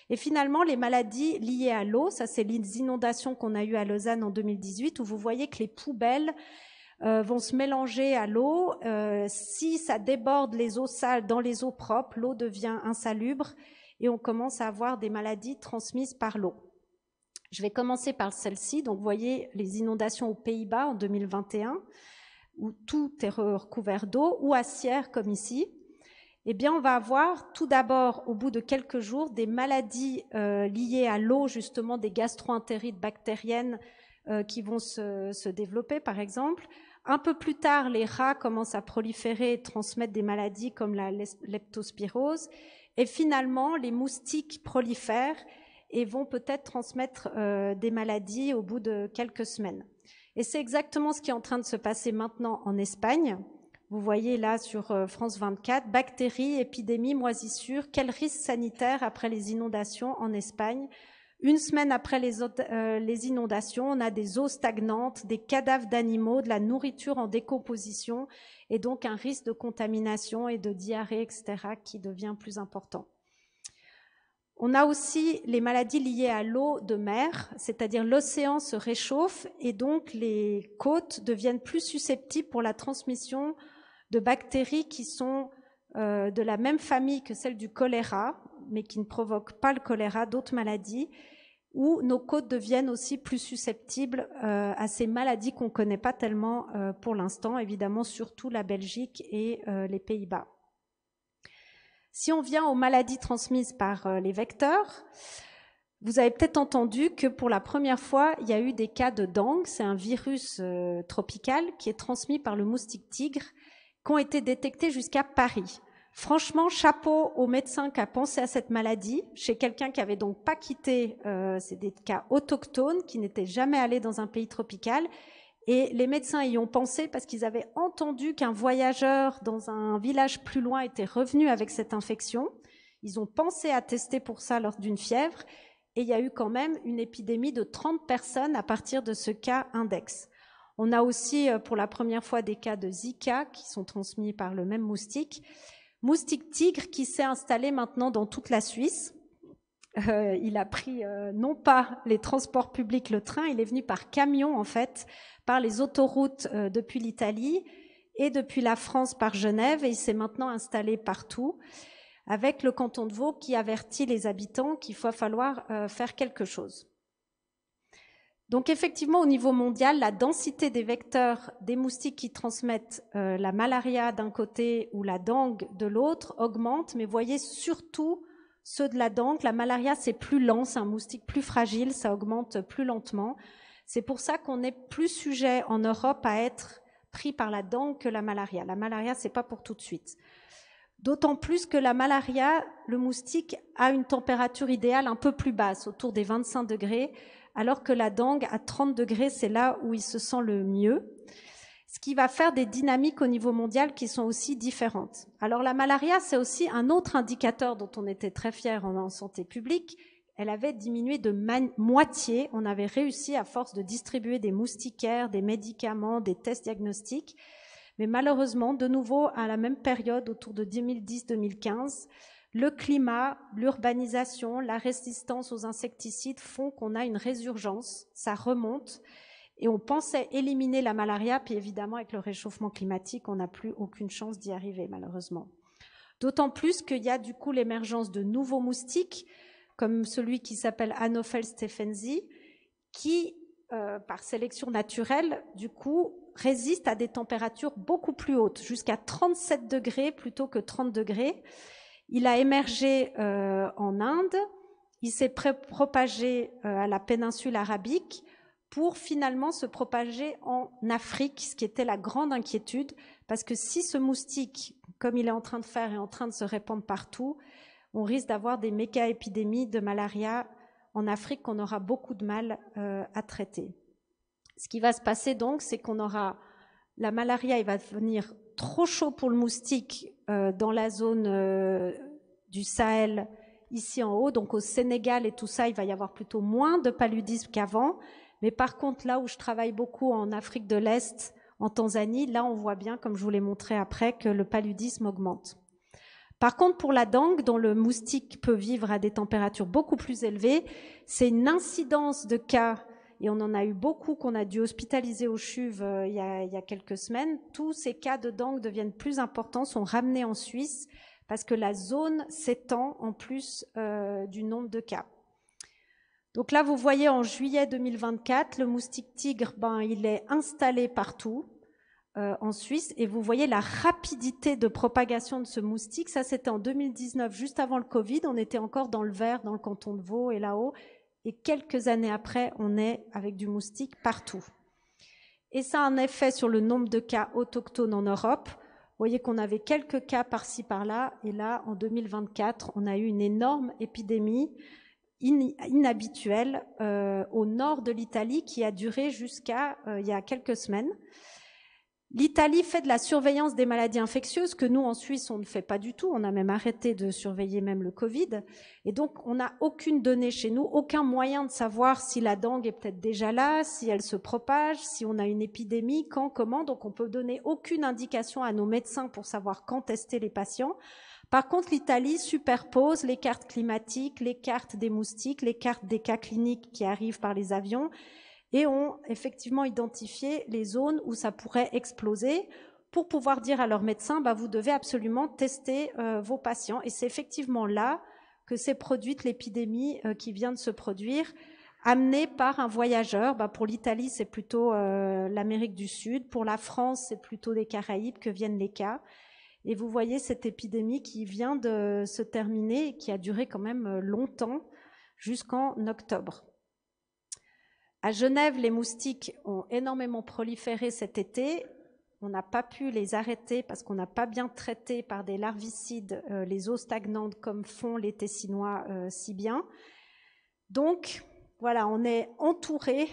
Et finalement, les maladies liées à l'eau, ça c'est les inondations qu'on a eues à Lausanne en 2018, où vous voyez que les poubelles vont se mélanger à l'eau. Si ça déborde les eaux sales dans les eaux propres, l'eau devient insalubre et on commence à avoir des maladies transmises par l'eau. Je vais commencer par celle-ci. Donc, vous voyez les inondations aux Pays-Bas en 2021, où tout est recouvert d'eau, ou à Sierre comme ici. Eh bien, on va avoir tout d'abord, au bout de quelques jours, des maladies liées à l'eau, justement des gastro-entérites bactériennes qui vont se développer, par exemple. Un peu plus tard, les rats commencent à proliférer et transmettre des maladies comme la leptospirose. Et finalement, les moustiques prolifèrent et vont peut-être transmettre des maladies au bout de quelques semaines. Et c'est exactement ce qui est en train de se passer maintenant en Espagne. Vous voyez là sur France 24, bactéries, épidémies, moisissures, quel risque sanitaire après les inondations en Espagne. Une semaine après les inondations, on a des eaux stagnantes, des cadavres d'animaux, de la nourriture en décomposition et donc un risque de contamination et de diarrhée, etc., qui devient plus important. On a aussi les maladies liées à l'eau de mer, c'est-à-dire l'océan se réchauffe et donc les côtes deviennent plus susceptibles pour la transmission de bactéries qui sont de la même famille que celle du choléra, mais qui ne provoquent pas le choléra, d'autres maladies, où nos côtes deviennent aussi plus susceptibles à ces maladies qu'on ne connaît pas tellement pour l'instant, évidemment surtout la Belgique et les Pays-Bas. Si on vient aux maladies transmises par les vecteurs, vous avez peut-être entendu que pour la première fois, il y a eu des cas de dengue. C'est un virus tropical qui est transmis par le moustique tigre, qui ont été détectés jusqu'à Paris. Franchement, chapeau au médecin qui a pensé à cette maladie, chez quelqu'un qui avait donc pas quitté, c'est des cas autochtones, qui n'étaient jamais allés dans un pays tropical. Et les médecins y ont pensé parce qu'ils avaient entendu qu'un voyageur dans un village plus loin était revenu avec cette infection. Ils ont pensé à tester pour ça lors d'une fièvre. Et il y a eu quand même une épidémie de 30 personnes à partir de ce cas index. On a aussi pour la première fois des cas de Zika qui sont transmis par le même moustique. Moustique tigre qui s'est installé maintenant dans toute la Suisse. Il a pris non pas les transports publics, le train, il est venu par camion en fait, par les autoroutes depuis l'Italie et depuis la France par Genève, et il s'est maintenant installé partout, avec le canton de Vaud qui avertit les habitants qu'il va falloir faire quelque chose. Donc effectivement, au niveau mondial, la densité des vecteurs des moustiques qui transmettent la malaria d'un côté ou la dengue de l'autre augmente, mais voyez surtout ceux de la dengue. La malaria, c'est plus lent, c'est un moustique plus fragile, ça augmente plus lentement. C'est pour ça qu'on est plus sujet en Europe à être pris par la dengue que la malaria. La malaria, c'est pas pour tout de suite. D'autant plus que la malaria, le moustique a une température idéale un peu plus basse, autour des 25 degrés, alors que la dengue, à 30 degrés, c'est là où il se sent le mieux. Ce qui va faire des dynamiques au niveau mondial qui sont aussi différentes. Alors la malaria, c'est aussi un autre indicateur dont on était très fiers en santé publique. Elle avait diminué de moitié. On avait réussi, à force de distribuer des moustiquaires, des médicaments, des tests diagnostiques. Mais malheureusement, de nouveau, à la même période, autour de 2010-2015, le climat, l'urbanisation, la résistance aux insecticides font qu'on a une résurgence. Ça remonte. Et on pensait éliminer la malaria, puis évidemment, avec le réchauffement climatique, on n'a plus aucune chance d'y arriver, malheureusement. D'autant plus qu'il y a du coup l'émergence de nouveaux moustiques, comme celui qui s'appelle Anopheles stephensi, qui, par sélection naturelle, du coup, résiste à des températures beaucoup plus hautes, jusqu'à 37 degrés plutôt que 30 degrés. Il a émergé en Inde, il s'est propagé à la péninsule arabique, pour finalement se propager en Afrique, ce qui était la grande inquiétude, parce que si ce moustique, comme il est en train de faire, est en train de se répandre partout, on risque d'avoir des méga-épidémies de malaria en Afrique qu'on aura beaucoup de mal à traiter. Ce qui va se passer donc, c'est qu'on aura la malaria, il va devenir trop chaud pour le moustique dans la zone du Sahel, ici en haut, donc au Sénégal et tout ça, il va y avoir plutôt moins de paludisme qu'avant. Mais par contre, là où je travaille beaucoup en Afrique de l'Est, en Tanzanie, là on voit bien, comme je vous l'ai montré après, que le paludisme augmente. Par contre, pour la dengue, dont le moustique peut vivre à des températures beaucoup plus élevées, c'est une incidence de cas, et on en a eu beaucoup qu'on a dû hospitaliser au CHUV il y a quelques semaines. Tous ces cas de dengue deviennent plus importants, sont ramenés en Suisse, parce que la zone s'étend en plus du nombre de cas. Donc là, vous voyez en juillet 2024, le moustique tigre, il est installé partout en Suisse, et vous voyez la rapidité de propagation de ce moustique. Ça, c'était en 2019, juste avant le Covid. On était encore dans le vert, dans le canton de Vaud et là-haut. Et quelques années après, on est avec du moustique partout. Et ça a un effet sur le nombre de cas autochtones en Europe. Vous voyez qu'on avait quelques cas par-ci, par-là. Et là, en 2024, on a eu une énorme épidémie inhabituelle au nord de l'Italie qui a duré jusqu'à il y a quelques semaines. L'Italie fait de la surveillance des maladies infectieuses que nous, en Suisse, on ne fait pas du tout. On a même arrêté de surveiller même le Covid. Et donc, on n'a aucune donnée chez nous, aucun moyen de savoir si la dengue est peut-être déjà là, si elle se propage, si on a une épidémie, quand, comment. Donc, on peut donner aucune indication à nos médecins pour savoir quand tester les patients. Par contre, l'Italie superpose les cartes climatiques, les cartes des moustiques, les cartes des cas cliniques qui arrivent par les avions, et ont effectivement identifié les zones où ça pourrait exploser pour pouvoir dire à leurs médecins, vous devez absolument tester vos patients. Et c'est effectivement là que s'est produite l'épidémie qui vient de se produire, amenée par un voyageur. Pour l'Italie, c'est plutôt l'Amérique du Sud. Pour la France, c'est plutôt des Caraïbes que viennent les cas. Et vous voyez cette épidémie qui vient de se terminer et qui a duré quand même longtemps, jusqu'en octobre. À Genève, les moustiques ont énormément proliféré cet été. On n'a pas pu les arrêter parce qu'on n'a pas bien traité par des larvicides les eaux stagnantes comme font les Tessinois si bien. Donc, voilà, on est entouré.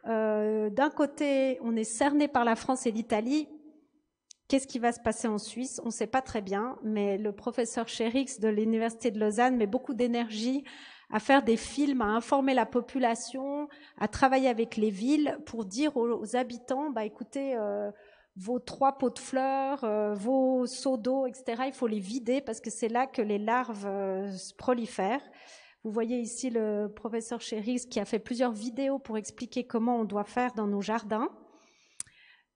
D'un côté, on est cerné par la France et l'Italie. Qu'est-ce qui va se passer en Suisse? On ne sait pas très bien, mais le professeur Chérix de l'Université de Lausanne met beaucoup d'énergie à faire des films, à informer la population, à travailler avec les villes pour dire aux habitants, bah, écoutez, vos 3 pots de fleurs, vos seaux d'eau, etc., il faut les vider parce que c'est là que les larves prolifèrent. Vous voyez ici le professeur Chérix qui a fait plusieurs vidéos pour expliquer comment on doit faire dans nos jardins,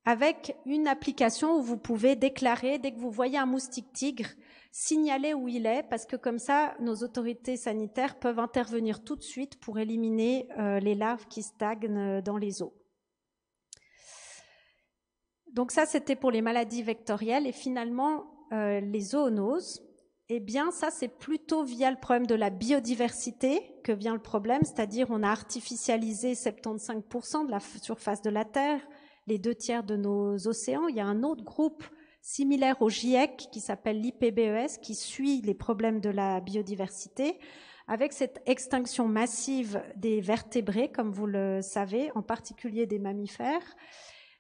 avec une application où vous pouvez déclarer, dès que vous voyez un moustique tigre, signaler où il est, parce que comme ça, nos autorités sanitaires peuvent intervenir tout de suite pour éliminer les larves qui stagnent dans les eaux. Donc ça, c'était pour les maladies vectorielles. Et finalement, les zoonoses, eh bien, ça, c'est plutôt via le problème de la biodiversité que vient le problème, c'est-à-dire on a artificialisé 75% de la surface de la Terre, les 2/3 de nos océans. Il y a un autre groupe similaire au GIEC qui s'appelle l'IPBES qui suit les problèmes de la biodiversité avec cette extinction massive des vertébrés, comme vous le savez, en particulier des mammifères,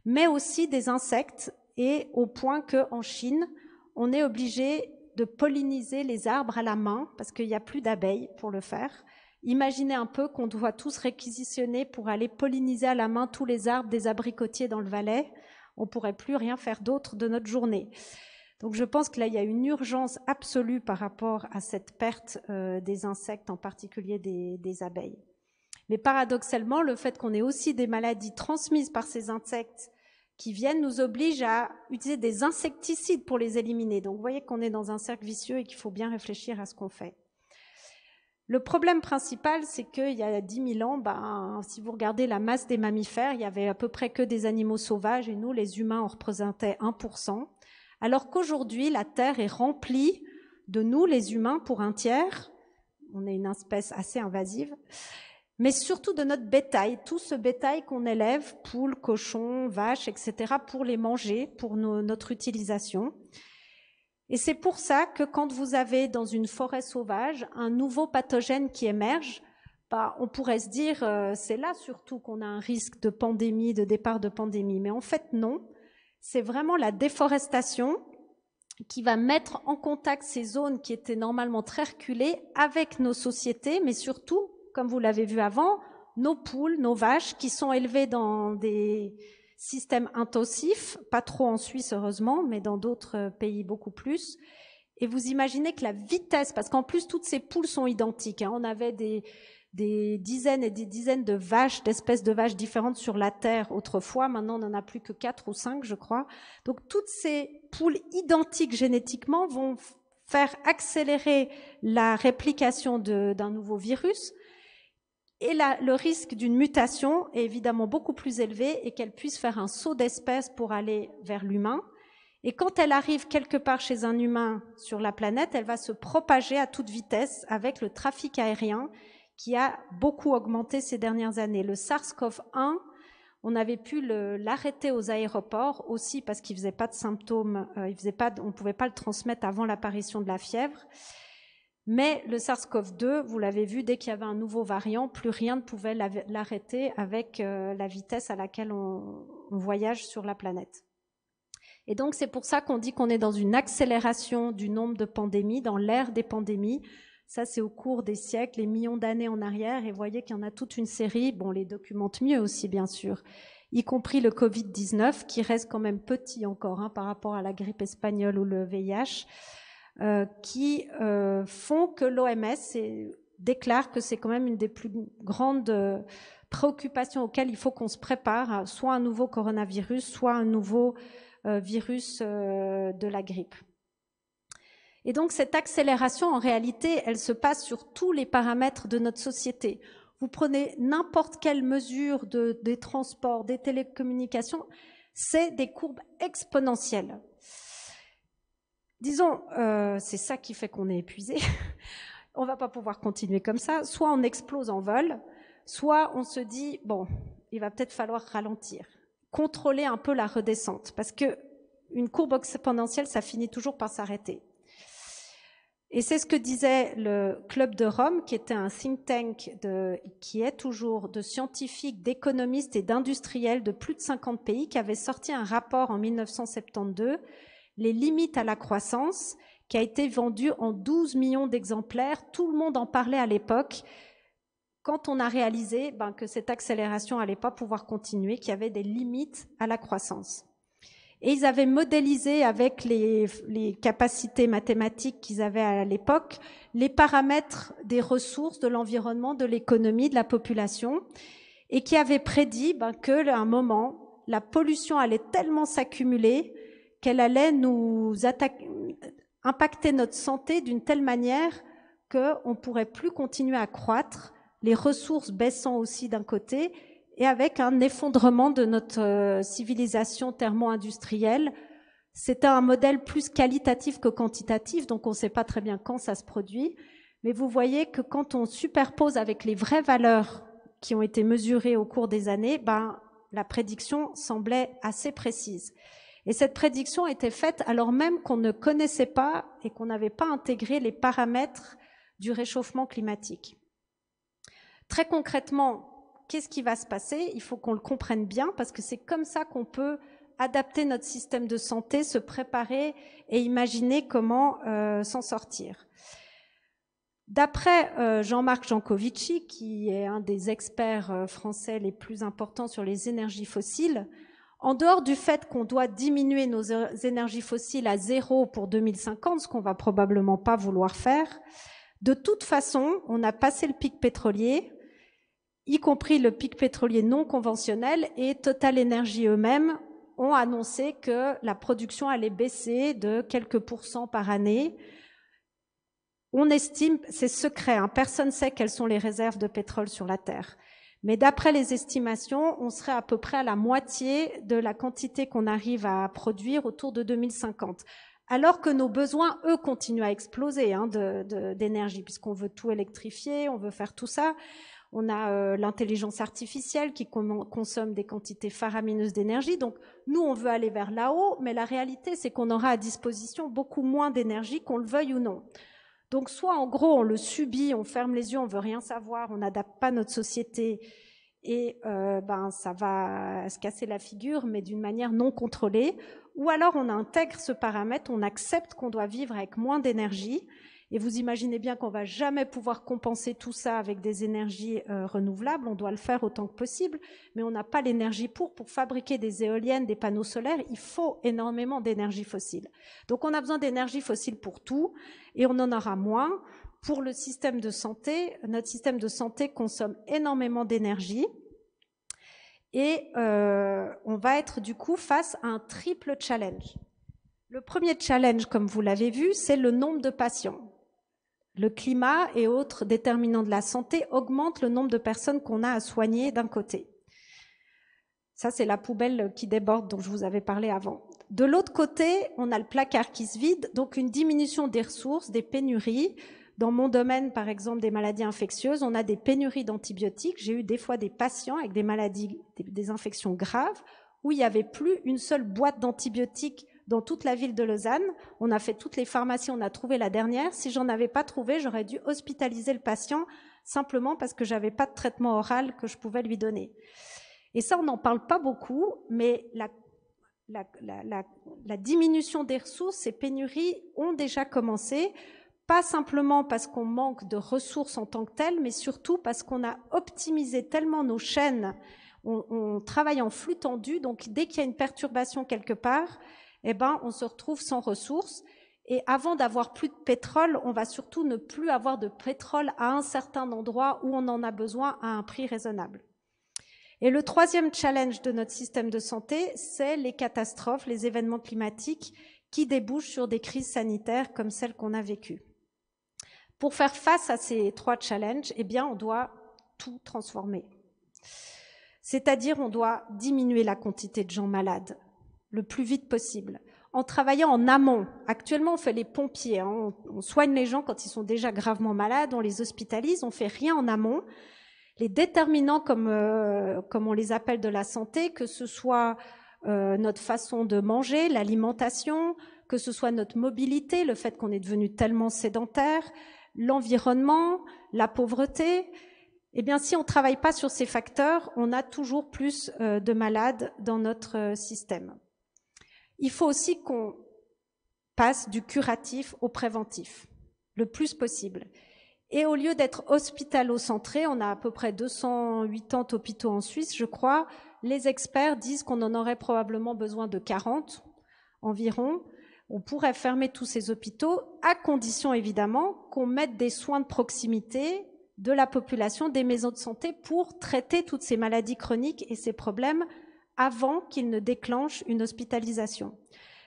mais aussi des insectes, et au point qu'en Chine, on est obligé de polliniser les arbres à la main parce qu'il n'y a plus d'abeilles pour le faire. Imaginez un peu qu'on doit tous réquisitionner pour aller polliniser à la main tous les arbres des abricotiers dans le Valais. On ne pourrait plus rien faire d'autre de notre journée. Donc je pense que là, il y a une urgence absolue par rapport à cette perte des insectes, en particulier des abeilles. Mais paradoxalement, le fait qu'on ait aussi des maladies transmises par ces insectes qui viennent nous oblige à utiliser des insecticides pour les éliminer. Donc vous voyez qu'on est dans un cercle vicieux et qu'il faut bien réfléchir à ce qu'on fait. Le problème principal, c'est qu'il y a 10 000 ans, si vous regardez la masse des mammifères, il y avait à peu près que des animaux sauvages et nous, les humains, on représentait 1%. Alors qu'aujourd'hui, la Terre est remplie de nous, les humains, pour 1/3. On est une espèce assez invasive. Mais surtout de notre bétail, tout ce bétail qu'on élève, poules, cochons, vaches, etc., pour les manger, pour notre utilisation. Et c'est pour ça que quand vous avez dans une forêt sauvage un nouveau pathogène qui émerge, on pourrait se dire c'est là surtout qu'on a un risque de pandémie, de départ de pandémie. Mais en fait non, c'est vraiment la déforestation qui va mettre en contact ces zones qui étaient normalement très reculées avec nos sociétés, mais surtout, comme vous l'avez vu avant, nos poules, nos vaches qui sont élevées dans des systèmes intensifs, pas trop en Suisse heureusement, mais dans d'autres pays beaucoup plus. Et vous imaginez que la vitesse, parce qu'en plus toutes ces poules sont identiques, on avait des dizaines et des dizaines de vaches, d'espèces de vaches différentes sur la Terre autrefois, maintenant on n'en a plus que 4 ou 5 je crois. Donc toutes ces poules identiques génétiquement vont faire accélérer la réplication d'un nouveau virus. Et là, le risque d'une mutation est évidemment beaucoup plus élevé et qu'elle puisse faire un saut d'espèce pour aller vers l'humain. Et quand elle arrive quelque part chez un humain sur la planète, elle va se propager à toute vitesse avec le trafic aérien qui a beaucoup augmenté ces dernières années. Le SARS-CoV-1, on avait pu l'arrêter aux aéroports aussi parce qu'il ne faisait pas de symptômes, on ne pouvait pas le transmettre avant l'apparition de la fièvre. Mais le SARS-CoV-2, vous l'avez vu, dès qu'il y avait un nouveau variant, plus rien ne pouvait l'arrêter avec la vitesse à laquelle on voyage sur la planète. Et donc c'est pour ça qu'on dit qu'on est dans une accélération du nombre de pandémies, dans l'ère des pandémies. Ça c'est au cours des siècles, les millions d'années en arrière, et vous voyez qu'il y en a toute une série, bon les documente mieux aussi bien sûr, y compris le Covid-19 qui reste quand même petit encore par rapport à la grippe espagnole ou le VIH. Qui font que l'OMS déclare que c'est quand même une des plus grandes préoccupations auxquelles il faut qu'on se prépare, soit un nouveau coronavirus, soit un nouveau virus de la grippe. Et donc cette accélération, en réalité, elle se passe sur tous les paramètres de notre société. Vous prenez n'importe quelle mesure des transports, des télécommunications, c'est des courbes exponentielles. Disons, c'est ça qui fait qu'on est épuisé. On ne va pas pouvoir continuer comme ça. Soit on explose en vol, soit on se dit, bon, il va peut-être falloir ralentir, contrôler un peu la redescente, parce qu'une courbe exponentielle, ça finit toujours par s'arrêter. Et c'est ce que disait le Club de Rome, qui était un think tank, qui est toujours de scientifiques, d'économistes et d'industriels de plus de 50 pays, qui avait sorti un rapport en 1972, Les limites à la croissance, qui a été vendu en 12 millions d'exemplaires. Tout le monde en parlait à l'époque, quand on a réalisé que cette accélération n'allait pas pouvoir continuer, qu'il y avait des limites à la croissance. Et ils avaient modélisé avec les capacités mathématiques qu'ils avaient à l'époque, les paramètres des ressources, de l'environnement, de l'économie, de la population, et qui avaient prédit qu'à un moment, la pollution allait tellement s'accumuler qu'elle allait nous impacter notre santé d'une telle manière qu'on ne pourrait plus continuer à croître, les ressources baissant aussi d'un côté, et avec un effondrement de notre civilisation thermo-industrielle. C'était un modèle plus qualitatif que quantitatif, donc on ne sait pas très bien quand ça se produit, mais vous voyez que quand on superpose avec les vraies valeurs qui ont été mesurées au cours des années, la prédiction semblait assez précise. Et cette prédiction était faite alors même qu'on ne connaissait pas et qu'on n'avait pas intégré les paramètres du réchauffement climatique. Très concrètement, qu'est-ce qui va se passer? Il faut qu'on le comprenne bien parce que c'est comme ça qu'on peut adapter notre système de santé, se préparer et imaginer comment s'en sortir. D'après Jean-Marc Jancovici, qui est un des experts français les plus importants sur les énergies fossiles, en dehors du fait qu'on doit diminuer nos énergies fossiles à 0 pour 2050, ce qu'on va probablement pas vouloir faire, de toute façon, on a passé le pic pétrolier, y compris le pic pétrolier non conventionnel, et Total Energy eux-mêmes ont annoncé que la production allait baisser de quelques pourcents par année. On estime, c'est secret, personne ne sait quelles sont les réserves de pétrole sur la Terre. Mais d'après les estimations, on serait à peu près à la moitié de la quantité qu'on arrive à produire autour de 2050. Alors que nos besoins, eux, continuent à exploser d'énergie, puisqu'on veut tout électrifier, on veut faire tout ça. On a l'intelligence artificielle qui consomme des quantités faramineuses d'énergie. Donc, nous, on veut aller vers là-haut, mais la réalité, c'est qu'on aura à disposition beaucoup moins d'énergie, qu'on le veuille ou non. Donc, soit en gros, on le subit, on ferme les yeux, on veut rien savoir, on n'adapte pas notre société et ça va se casser la figure, mais d'une manière non contrôlée. Ou alors, on intègre ce paramètre, on accepte qu'on doit vivre avec moins d'énergie. Et vous imaginez bien qu'on ne va jamais pouvoir compenser tout ça avec des énergies renouvelables. On doit le faire autant que possible, mais on n'a pas l'énergie pour fabriquer des éoliennes, des panneaux solaires. Il faut énormément d'énergie fossile. Donc on a besoin d'énergie fossile pour tout, et on en aura moins. Pour le système de santé, notre système de santé consomme énormément d'énergie. Et on va être du coup face à un triple challenge. Le premier challenge, comme vous l'avez vu, c'est le nombre de patients. Le climat et autres déterminants de la santé augmentent le nombre de personnes qu'on a à soigner d'un côté. Ça, c'est la poubelle qui déborde dont je vous avais parlé avant. De l'autre côté, on a le placard qui se vide, donc une diminution des ressources, des pénuries. Dans mon domaine, par exemple, des maladies infectieuses, on a des pénuries d'antibiotiques. J'ai eu des fois des patients avec des maladies, des infections graves, où il n'y avait plus une seule boîte d'antibiotiques dans toute la ville de Lausanne. On a fait toutes les pharmacies, on a trouvé la dernière. Si j'en avais pas trouvé, j'aurais dû hospitaliser le patient simplement parce que j'avais pas de traitement oral que je pouvais lui donner. Et ça, on n'en parle pas beaucoup, mais la diminution des ressources, ces pénuries ont déjà commencé, pas simplement parce qu'on manque de ressources en tant que telles, mais surtout parce qu'on a optimisé tellement nos chaînes. On travaille en flux tendu, donc dès qu'il y a une perturbation quelque part, on se retrouve sans ressources. Et avant d'avoir plus de pétrole, on va surtout ne plus avoir de pétrole à un certain endroit où on en a besoin à un prix raisonnable. Et le troisième challenge de notre système de santé, c'est les catastrophes, les événements climatiques qui débouchent sur des crises sanitaires comme celles qu'on a vécues. Pour faire face à ces trois challenges, on doit tout transformer. C'est-à-dire, on doit diminuer la quantité de gens malades le plus vite possible, en travaillant en amont. Actuellement, on fait les pompiers, hein, on soigne les gens quand ils sont déjà gravement malades, on les hospitalise, on fait rien en amont. Les déterminants, comme on les appelle, de la santé, que ce soit notre façon de manger, l'alimentation, que ce soit notre mobilité, le fait qu'on est devenu tellement sédentaire, l'environnement, la pauvreté, eh bien, si on ne travaille pas sur ces facteurs, on a toujours plus de malades dans notre système. Il faut aussi qu'on passe du curatif au préventif, le plus possible. Et au lieu d'être hospitalo-centré, on a à peu près 280 hôpitaux en Suisse, je crois, les experts disent qu'on en aurait probablement besoin de 40 environ. On pourrait fermer tous ces hôpitaux, à condition évidemment qu'on mette des soins de proximité de la population, des maisons de santé, pour traiter toutes ces maladies chroniques et ces problèmes avant qu'ils ne déclenchent une hospitalisation.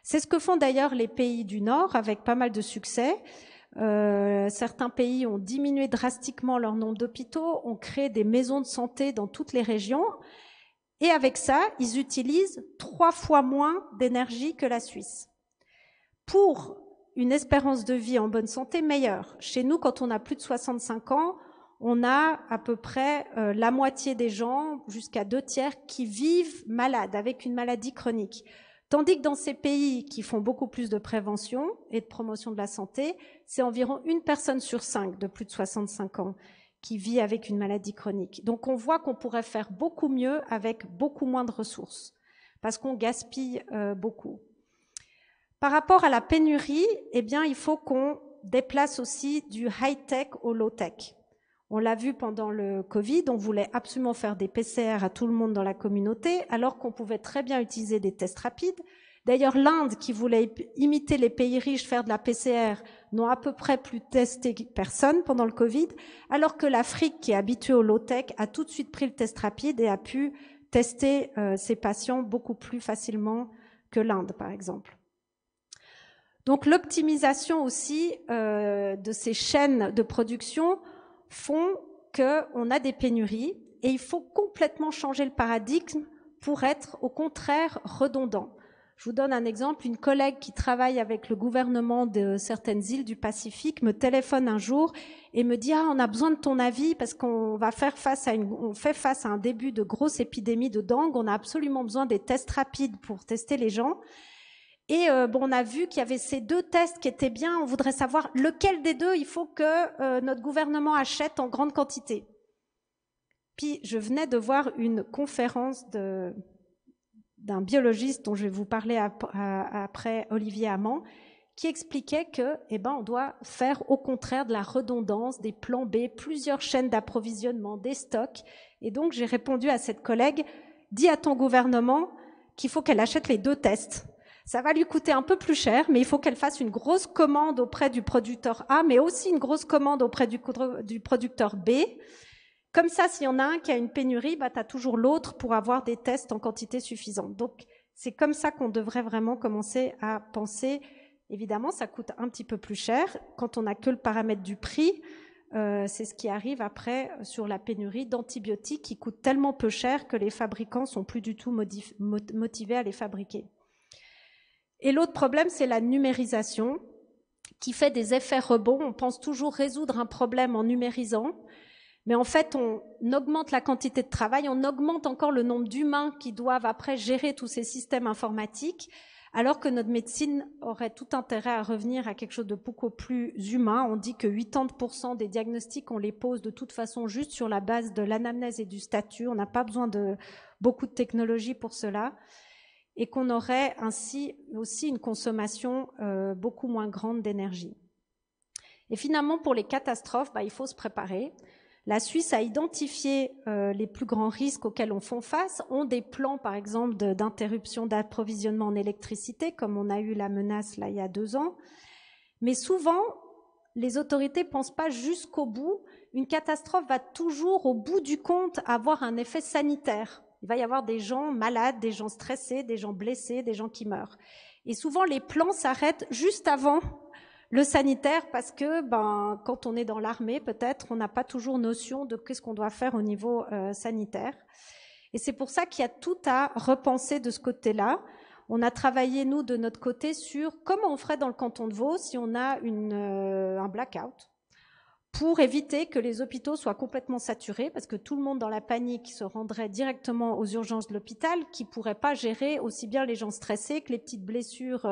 C'est ce que font d'ailleurs les pays du Nord avec pas mal de succès. Certains pays ont diminué drastiquement leur nombre d'hôpitaux, ont créé des maisons de santé dans toutes les régions, et avec ça, ils utilisent 3 fois moins d'énergie que la Suisse. Pour une espérance de vie en bonne santé meilleure. Chez nous, quand on a plus de 65 ans, on a à peu près la moitié des gens, jusqu'à 2/3, qui vivent malades, avec une maladie chronique. Tandis que dans ces pays qui font beaucoup plus de prévention et de promotion de la santé, c'est environ 1 personne sur 5 de plus de 65 ans qui vit avec une maladie chronique. Donc on voit qu'on pourrait faire beaucoup mieux avec beaucoup moins de ressources, parce qu'on gaspille beaucoup. Par rapport à la pénurie, eh bien, il faut qu'on déplace aussi du high-tech au low-tech. On l'a vu pendant le Covid, on voulait absolument faire des PCR à tout le monde dans la communauté, alors qu'on pouvait très bien utiliser des tests rapides. D'ailleurs, l'Inde, qui voulait imiter les pays riches, faire de la PCR, n'ont à peu près plus testé personne pendant le Covid, alors que l'Afrique, qui est habituée au low-tech, a tout de suite pris le test rapide et a pu tester ses patients beaucoup plus facilement que l'Inde, par exemple. Donc l'optimisation aussi de ces chaînes de production font qu'on a des pénuries et il faut complètement changer le paradigme pour être au contraire redondant. Je vous donne un exemple. Une collègue qui travaille avec le gouvernement de certaines îles du Pacifique me téléphone un jour et me dit « Ah, on a besoin de ton avis parce qu'on va faire on fait face à un début de grosse épidémie de dengue. On a absolument besoin des tests rapides pour tester les gens. » Et on a vu qu'il y avait ces 2 tests qui étaient bien. On voudrait savoir lequel des 2 il faut que notre gouvernement achète en grande quantité. Puis je venais de voir une conférence d'un biologiste dont je vais vous parler après, Olivier Amand, qui expliquait que, on doit faire au contraire de la redondance, des plans B, plusieurs chaînes d'approvisionnement, des stocks. Et donc j'ai répondu à cette collègue, dis à ton gouvernement qu'il faut qu'elle achète les 2 tests. Ça va lui coûter un peu plus cher, mais il faut qu'elle fasse une grosse commande auprès du producteur A, mais aussi une grosse commande auprès du producteur B. Comme ça, s'il y en a un qui a une pénurie, tu as toujours l'autre pour avoir des tests en quantité suffisante. Donc, c'est comme ça qu'on devrait vraiment commencer à penser. Évidemment, ça coûte un petit peu plus cher. Quand on n'a que le paramètre du prix, c'est ce qui arrive après sur la pénurie d'antibiotiques qui coûtent tellement peu cher que les fabricants sont plus du tout motivés à les fabriquer. Et l'autre problème, c'est la numérisation qui fait des effets rebonds. On pense toujours résoudre un problème en numérisant, mais en fait, on augmente la quantité de travail, on augmente encore le nombre d'humains qui doivent après gérer tous ces systèmes informatiques, alors que notre médecine aurait tout intérêt à revenir à quelque chose de beaucoup plus humain. On dit que 80% des diagnostics, on les pose de toute façon juste sur la base de l'anamnèse et du statut. On n'a pas besoin de beaucoup de technologie pour cela. Et qu'on aurait ainsi aussi une consommation beaucoup moins grande d'énergie. Et finalement, pour les catastrophes, il faut se préparer. La Suisse a identifié les plus grands risques auxquels on fait face, ont des plans, par exemple, d'interruption d'approvisionnement en électricité, comme on a eu la menace là il y a 2 ans. Mais souvent, les autorités ne pensent pas jusqu'au bout. Une catastrophe va toujours, au bout du compte, avoir un effet sanitaire. Il va y avoir des gens malades, des gens stressés, des gens blessés, des gens qui meurent. Et souvent, les plans s'arrêtent juste avant le sanitaire parce que, quand on est dans l'armée, peut-être, on n'a pas toujours notion de qu'est-ce qu'on doit faire au niveau sanitaire. Et c'est pour ça qu'il y a tout à repenser de ce côté-là. On a travaillé, nous, de notre côté, sur comment on ferait dans le canton de Vaud si on a un blackout, pour éviter que les hôpitaux soient complètement saturés, parce que tout le monde dans la panique se rendrait directement aux urgences de l'hôpital, qui ne pourraient pas gérer aussi bien les gens stressés que les petites blessures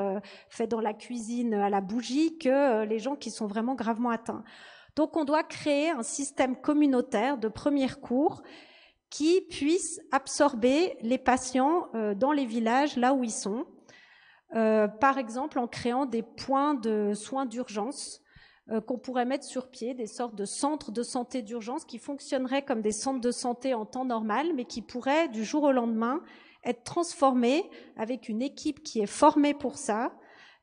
faites dans la cuisine à la bougie, que les gens qui sont vraiment gravement atteints. Donc on doit créer un système communautaire de premier recours qui puisse absorber les patients dans les villages là où ils sont, par exemple en créant des points de soins d'urgence qu'on pourrait mettre sur pied, des sortes de centres de santé d'urgence qui fonctionneraient comme des centres de santé en temps normal, mais qui pourraient du jour au lendemain être transformés avec une équipe qui est formée pour ça,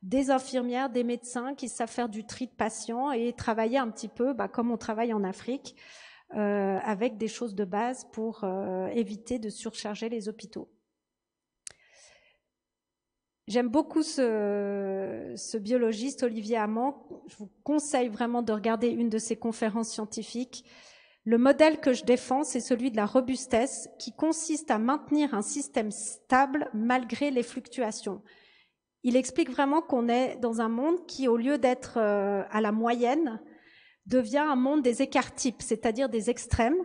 des infirmières, des médecins qui savent faire du tri de patients et travailler un petit peu comme on travaille en Afrique, avec des choses de base pour éviter de surcharger les hôpitaux. J'aime beaucoup ce biologiste, Olivier Amand. Je vous conseille vraiment de regarder une de ses conférences scientifiques. Le modèle que je défends, c'est celui de la robustesse, qui consiste à maintenir un système stable malgré les fluctuations. Il explique vraiment qu'on est dans un monde qui, au lieu d'être à la moyenne, devient un monde des écarts types, c'est-à-dire des extrêmes,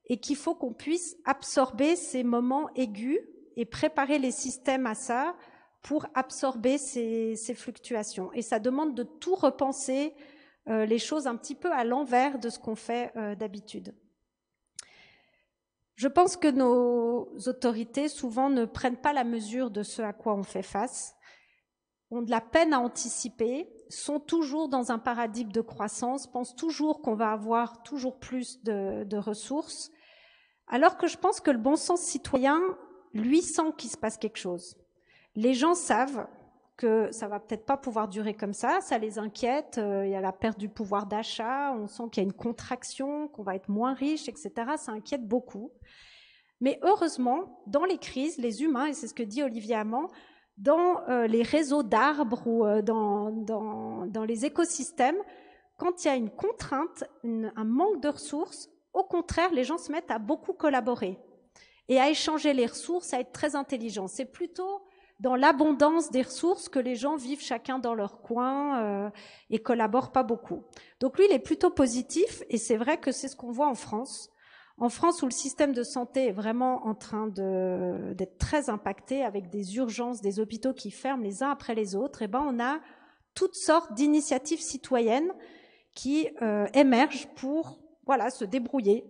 et qu'il faut qu'on puisse absorber ces moments aigus et préparer les systèmes à ça, pour absorber ces fluctuations. Et ça demande de tout repenser, les choses un petit peu à l'envers de ce qu'on fait d'habitude. Je pense que nos autorités, souvent, ne prennent pas la mesure de ce à quoi on fait face, ont de la peine à anticiper, sont toujours dans un paradigme de croissance, pensent toujours qu'on va avoir toujours plus de ressources, alors que je pense que le bon sens citoyen, lui, sent qu'il se passe quelque chose. Les gens savent que ça va peut-être pas pouvoir durer comme ça les inquiète, il y a la perte du pouvoir d'achat, on sent qu'il y a une contraction, qu'on va être moins riche, etc. Ça inquiète beaucoup. Mais heureusement, dans les crises, les humains, et c'est ce que dit Olivier Amand, dans les réseaux d'arbres ou dans les écosystèmes, quand il y a une contrainte, un manque de ressources, au contraire, les gens se mettent à beaucoup collaborer et à échanger les ressources, à être très intelligents. C'est plutôt dans l'abondance des ressources que les gens vivent chacun dans leur coin et collaborent pas beaucoup. Donc lui, il est plutôt positif et c'est vrai que c'est ce qu'on voit en France. En France, où le système de santé est vraiment en train d'être très impacté avec des urgences, des hôpitaux qui ferment les uns après les autres, et on a toutes sortes d'initiatives citoyennes qui émergent pour se débrouiller.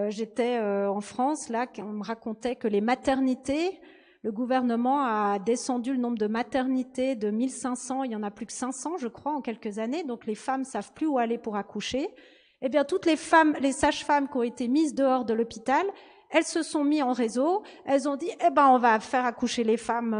J'étais en France, là, on me racontait que les maternités, le gouvernement a descendu le nombre de maternités de 1500, il y en a plus que 500, je crois, en quelques années. Donc les femmes savent plus où aller pour accoucher. Eh bien, toutes les femmes, les sages-femmes qui ont été mises dehors de l'hôpital, elles se sont mises en réseau. Elles ont dit, on va faire accoucher les femmes,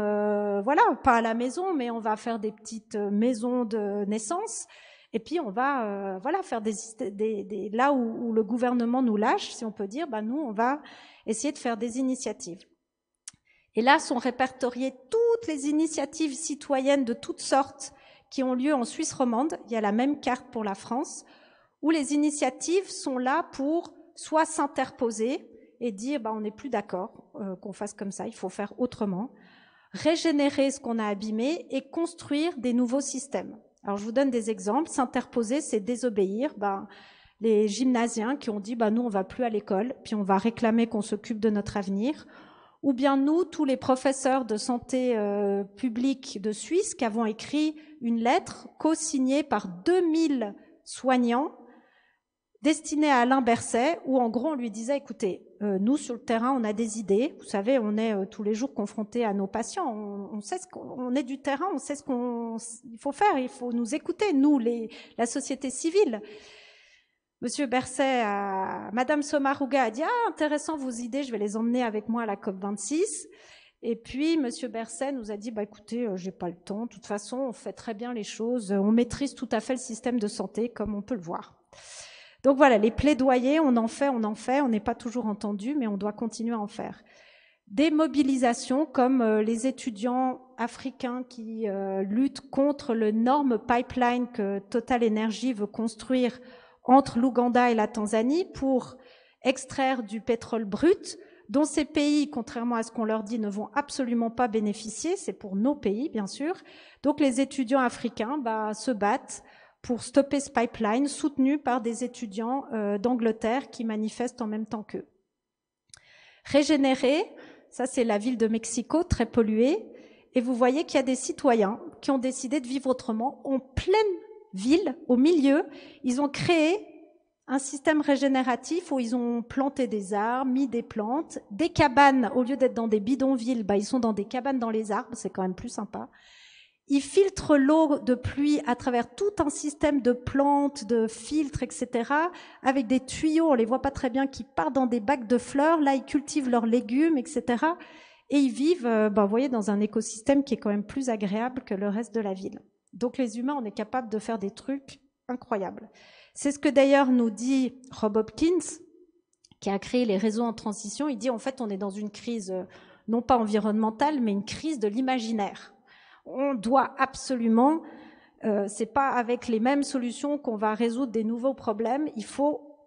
pas à la maison, mais on va faire des petites maisons de naissance. Et puis on va, faire des là où le gouvernement nous lâche, si on peut dire, nous on va essayer de faire des initiatives. Et là sont répertoriées toutes les initiatives citoyennes de toutes sortes qui ont lieu en Suisse romande. Il y a la même carte pour la France, où les initiatives sont là pour soit s'interposer et dire on n'est plus d'accord qu'on fasse comme ça, il faut faire autrement, régénérer ce qu'on a abîmé et construire des nouveaux systèmes. Alors je vous donne des exemples. S'interposer, c'est désobéir. Les gymnasiens qui ont dit nous on va plus à l'école, puis on va réclamer qu'on s'occupe de notre avenir. Ou bien nous, tous les professeurs de santé publique de Suisse, qui avons écrit une lettre co-signée par 2000 soignants destinée à Alain Berset, où en gros on lui disait, écoutez, nous sur le terrain on a des idées, vous savez, on est tous les jours confrontés à nos patients, on sait on est du terrain, on sait ce qu'il faut faire, il faut nous écouter, nous, la société civile. Monsieur Berset, Madame Sommaruga a dit « intéressant vos idées, je vais les emmener avec moi à la COP26 ». Et puis, Monsieur Berset nous a dit « écoutez, j'ai pas le temps, de toute façon, on fait très bien les choses, on maîtrise tout à fait le système de santé, comme on peut le voir ». Donc voilà, les plaidoyers, on en fait, on n'est pas toujours entendu, mais on doit continuer à en faire. Des mobilisations comme les étudiants africains qui luttent contre l'énorme pipeline que Total Energy veut construire entre l'Ouganda et la Tanzanie pour extraire du pétrole brut dont ces pays, contrairement à ce qu'on leur dit, ne vont absolument pas bénéficier. C'est pour nos pays, bien sûr. Donc les étudiants africains se battent pour stopper ce pipeline, soutenu par des étudiants d'Angleterre qui manifestent en même temps qu'eux. Régénérer, ça c'est la ville de Mexico, très polluée, et vous voyez qu'il y a des citoyens qui ont décidé de vivre autrement. En pleine ville, au milieu, ils ont créé un système régénératif où ils ont planté des arbres, mis des plantes, des cabanes, au lieu d'être dans des bidonvilles, ils sont dans des cabanes dans les arbres, c'est quand même plus sympa. Ils filtrent l'eau de pluie à travers tout un système de plantes, de filtres, etc., avec des tuyaux, on les voit pas très bien, qui partent dans des bacs de fleurs. Là, ils cultivent leurs légumes, etc. Et ils vivent, vous voyez, dans un écosystème qui est quand même plus agréable que le reste de la ville. Donc les humains, on est capable de faire des trucs incroyables. C'est ce que d'ailleurs nous dit Rob Hopkins, qui a créé les réseaux en transition. Il dit, en fait, on est dans une crise, non pas environnementale, mais une crise de l'imaginaire. On doit absolument, c'est pas avec les mêmes solutions qu'on va résoudre des nouveaux problèmes. Il faut,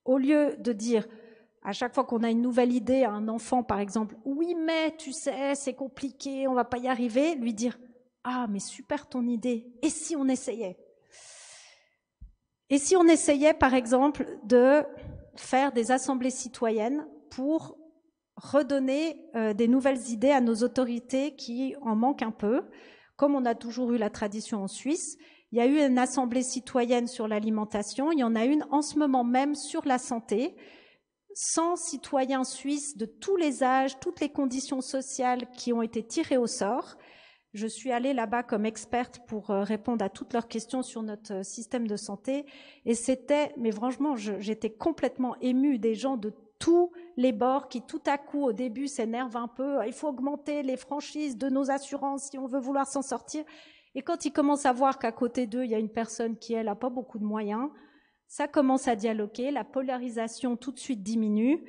au lieu de dire à chaque fois qu'on a une nouvelle idée à un enfant, par exemple, oui, mais tu sais, c'est compliqué, on va pas y arriver, lui dire, ah, mais super ton idée. Et si on essayait? Et si on essayait, par exemple, de faire des assemblées citoyennes pour redonner des nouvelles idées à nos autorités qui en manquent un peu, comme on a toujours eu la tradition en Suisse. Il y a eu une assemblée citoyenne sur l'alimentation, il y en a une en ce moment même sur la santé. 100 citoyens suisses de tous les âges, toutes les conditions sociales qui ont été tirés au sort. Je suis allée là-bas comme experte pour répondre à toutes leurs questions sur notre système de santé. Et c'était, mais franchement, j'étais complètement émue des gens de tous les bords qui tout à coup au début s'énervent un peu, il faut augmenter les franchises de nos assurances si on veut vouloir s'en sortir. Et quand ils commencent à voir qu'à côté d'eux, il y a une personne qui, elle, n'a pas beaucoup de moyens, ça commence à dialoguer, la polarisation tout de suite diminue.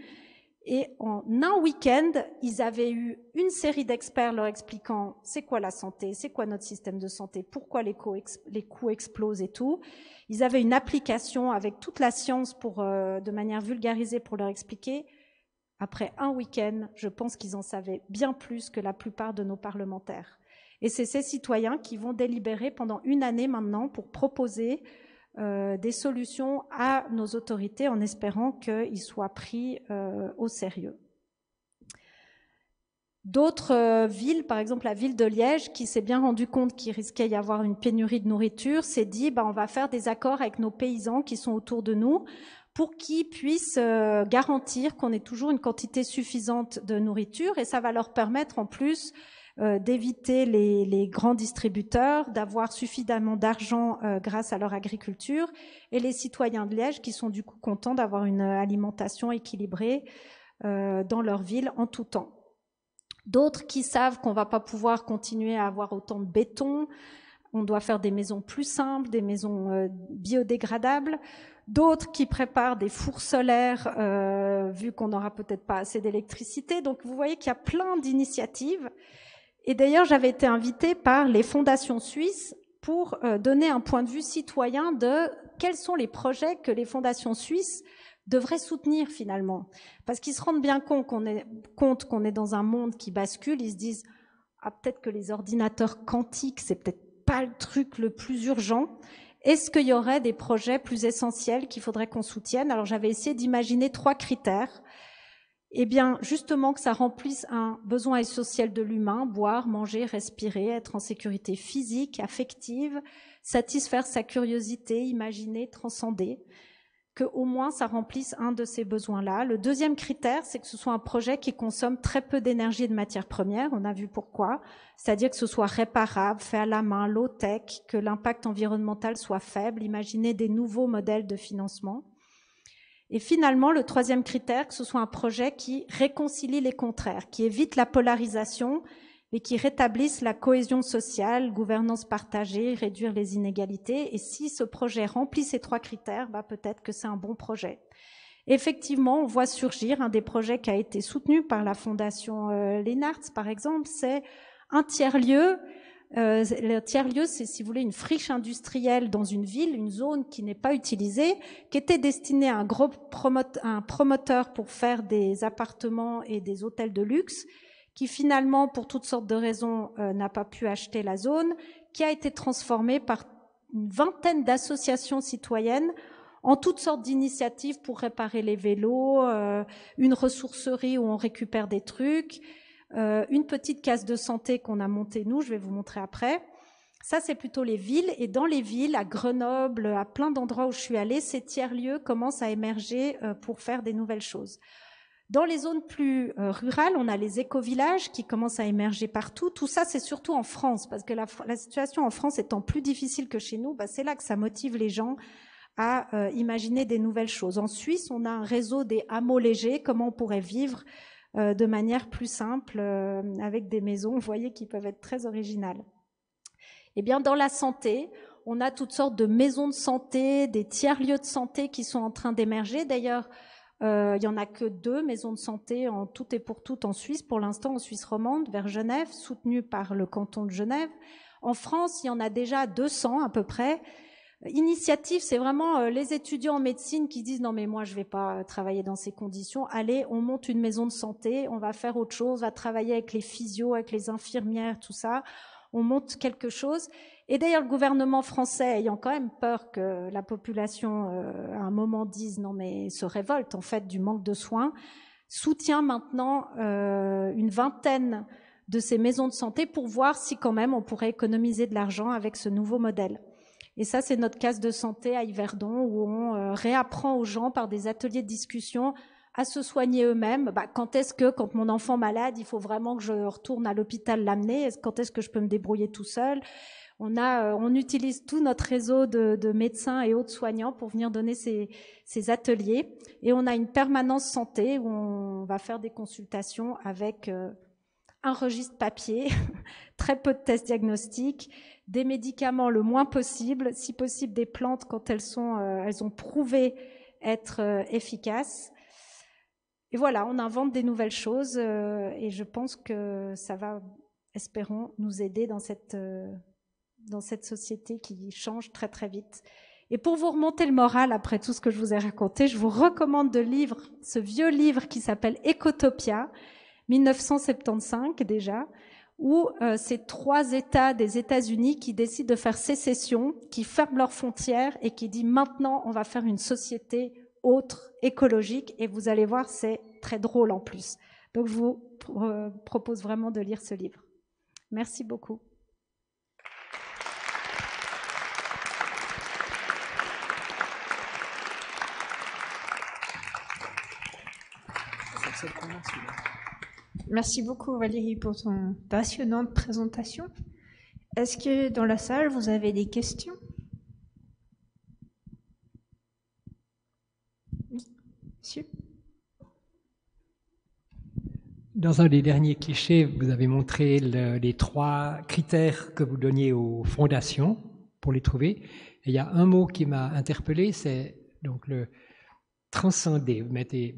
Et en un week-end, ils avaient eu une série d'experts leur expliquant c'est quoi la santé, c'est quoi notre système de santé, pourquoi les coûts explosent et tout. Ils avaient une application avec toute la science de manière vulgarisée pour leur expliquer. Après un week-end, je pense qu'ils en savaient bien plus que la plupart de nos parlementaires. Et c'est ces citoyens qui vont délibérer pendant une année maintenant pour proposer des solutions à nos autorités en espérant qu'ils soient pris au sérieux. D'autres villes, par exemple la ville de Liège, qui s'est bien rendu compte qu'il risquait d'y avoir une pénurie de nourriture, s'est dit on va faire des accords avec nos paysans qui sont autour de nous pour qu'ils puissent garantir qu'on ait toujours une quantité suffisante de nourriture, et ça va leur permettre en plus d'éviter les grands distributeurs, d'avoir suffisamment d'argent grâce à leur agriculture, et les citoyens de Liège qui sont du coup contents d'avoir une alimentation équilibrée dans leur ville en tout temps. D'autres qui savent qu'on ne va pas pouvoir continuer à avoir autant de béton, on doit faire des maisons plus simples, des maisons biodégradables. D'autres qui préparent des fours solaires vu qu'on n'aura peut-être pas assez d'électricité. Donc vous voyez qu'il y a plein d'initiatives. Et d'ailleurs, j'avais été invitée par les fondations suisses pour donner un point de vue citoyen de quels sont les projets que les fondations suisses devraient soutenir finalement. Parce qu'ils se rendent bien compte qu'on est dans un monde qui bascule. Ils se disent peut-être que les ordinateurs quantiques, c'est peut-être pas le truc le plus urgent. Est-ce qu'il y aurait des projets plus essentiels qu'il faudrait qu'on soutienne? Alors j'avais essayé d'imaginer 3 critères. Eh bien, justement, que ça remplisse un besoin essentiel de l'humain, boire, manger, respirer, être en sécurité physique, affective, satisfaire sa curiosité, imaginer, transcender, qu'au moins ça remplisse un de ces besoins-là. Le deuxième critère, c'est que ce soit un projet qui consomme très peu d'énergie et de matières premières, on a vu pourquoi, c'est-à-dire que ce soit réparable, fait à la main, low-tech, que l'impact environnemental soit faible, imaginer des nouveaux modèles de financement. Et finalement, le troisième critère, que ce soit un projet qui réconcilie les contraires, qui évite la polarisation et qui rétablisse la cohésion sociale, gouvernance partagée, réduire les inégalités. Et si ce projet remplit ces 3 critères, peut-être que c'est un bon projet. Effectivement, on voit surgir un des projets qui a été soutenu par la fondation Lennartz, par exemple, c'est un tiers-lieu Le tiers-lieu, c'est, si vous voulez, une friche industrielle dans une ville, une zone qui n'est pas utilisée, qui était destinée à un promoteur pour faire des appartements et des hôtels de luxe, qui finalement, pour toutes sortes de raisons, n'a pas pu acheter la zone, qui a été transformée par une vingtaine d'associations citoyennes en toutes sortes d'initiatives pour réparer les vélos, une ressourcerie où on récupère des trucs, une petite case de santé qu'on a montée nous, je vais vous montrer après. Ça, c'est plutôt les villes. Et dans les villes, à Grenoble, à plein d'endroits où je suis allée, ces tiers-lieux commencent à émerger pour faire des nouvelles choses. Dans les zones plus rurales, on a les éco-villages qui commencent à émerger partout. Tout ça, c'est surtout en France, parce que la situation en France étant plus difficile que chez nous, c'est là que ça motive les gens à imaginer des nouvelles choses. En Suisse, on a un réseau des hameaux légers, comment on pourrait vivre de manière plus simple, avec des maisons, vous voyez, qui peuvent être très originales. Eh bien, dans la santé, on a toutes sortes de maisons de santé, des tiers-lieux de santé qui sont en train d'émerger. D'ailleurs, il n'y en a que 2 maisons de santé en tout et pour tout en Suisse, pour l'instant en Suisse romande, vers Genève, soutenues par le canton de Genève. En France, il y en a déjà 200 à peu près. Initiative, c'est vraiment les étudiants en médecine qui disent « Non mais moi je ne vais pas travailler dans ces conditions, allez, on monte une maison de santé, on va faire autre chose, on va travailler avec les physios, avec les infirmières, tout ça, on monte quelque chose ». Et d'ailleurs, le gouvernement français, ayant quand même peur que la population, à un moment, dise « Non mais se révolte en fait du manque de soins », soutient maintenant une vingtaine de ces maisons de santé pour voir si quand même on pourrait économiser de l'argent avec ce nouveau modèle. Et ça, c'est notre case de santé à Yverdon où on réapprend aux gens par des ateliers de discussion à se soigner eux-mêmes. Quand mon enfant est malade, il faut vraiment que je retourne à l'hôpital l'amener. Quand est-ce que je peux me débrouiller tout seul ? On utilise tout notre réseau de médecins et autres soignants pour venir donner ces ateliers. Et on a une permanence santé où on va faire des consultations avec un registre papier, très peu de tests diagnostiques, des médicaments le moins possible, si possible des plantes quand elles ont prouvé être efficaces. Et voilà, on invente des nouvelles choses et je pense que ça va, espérons, nous aider dans cette société qui change très très vite. Et pour vous remonter le moral après tout ce que je vous ai raconté, je vous recommande de lire ce vieux livre qui s'appelle Ecotopia, 1975 déjà, où c'est 3 États des États-Unis qui décident de faire sécession, qui ferment leurs frontières et qui disent maintenant on va faire une société autre, écologique, et vous allez voir, c'est très drôle en plus. Donc je vous propose vraiment de lire ce livre. Merci beaucoup. Merci beaucoup Valérie pour ton passionnante présentation. Est-ce que dans la salle, vous avez des questions ? Oui, monsieur ? Dans un des derniers clichés, vous avez montré les 3 critères que vous donniez aux fondations pour les trouver. Et il y a un mot qui m'a interpellé, c'est donc le transcender. Vous mettez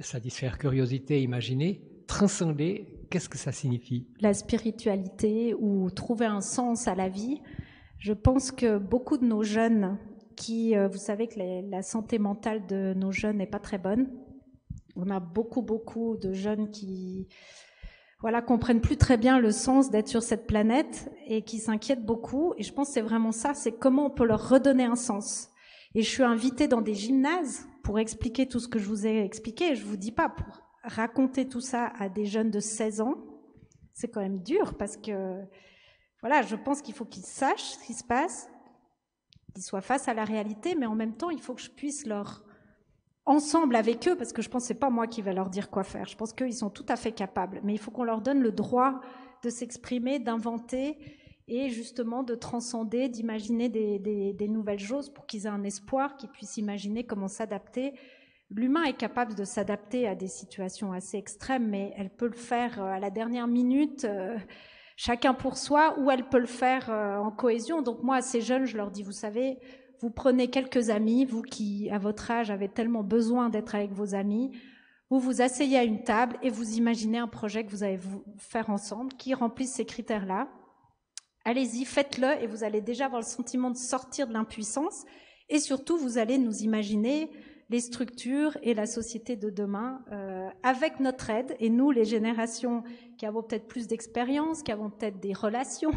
satisfaire curiosité, imaginer. Transcender, qu'est-ce que ça signifie ? La spiritualité ou trouver un sens à la vie. Je pense que beaucoup de nos jeunes vous savez que la santé mentale de nos jeunes n'est pas très bonne. On a beaucoup de jeunes qui comprennent plus très bien le sens d'être sur cette planète et qui s'inquiètent beaucoup. Et je pense que c'est vraiment ça, c'est comment on peut leur redonner un sens. Et je suis invitée dans des gymnases pour expliquer tout ce que je vous ai expliqué. Je vous dis pas pour raconter tout ça à des jeunes de 16 ans. C'est quand même dur parce que, je pense qu'il faut qu'ils sachent ce qui se passe, qu'ils soient face à la réalité, mais en même temps, il faut que je puisse ensemble avec eux, parce que je pense que c'est pas moi qui vais leur dire quoi faire. Je pense qu'ils sont tout à fait capables, mais il faut qu'on leur donne le droit de s'exprimer, d'inventer et justement de transcender, d'imaginer des nouvelles choses pour qu'ils aient un espoir, qu'ils puissent imaginer comment s'adapter. L'humain est capable de s'adapter à des situations assez extrêmes, mais elle peut le faire à la dernière minute, chacun pour soi, ou elle peut le faire en cohésion. Donc moi, à ces jeunes, je leur dis, vous savez, vous prenez quelques amis, vous qui, à votre âge, avez tellement besoin d'être avec vos amis, vous vous asseyez à une table et vous imaginez un projet que vous allez faire ensemble, qui remplisse ces critères-là. allez-y, faites-le et vous allez déjà avoir le sentiment de sortir de l'impuissance. Et surtout, vous allez nous imaginer les structures et la société de demain avec notre aide. Et nous, les générations qui avons peut-être plus d'expérience, qui avons peut-être des relations,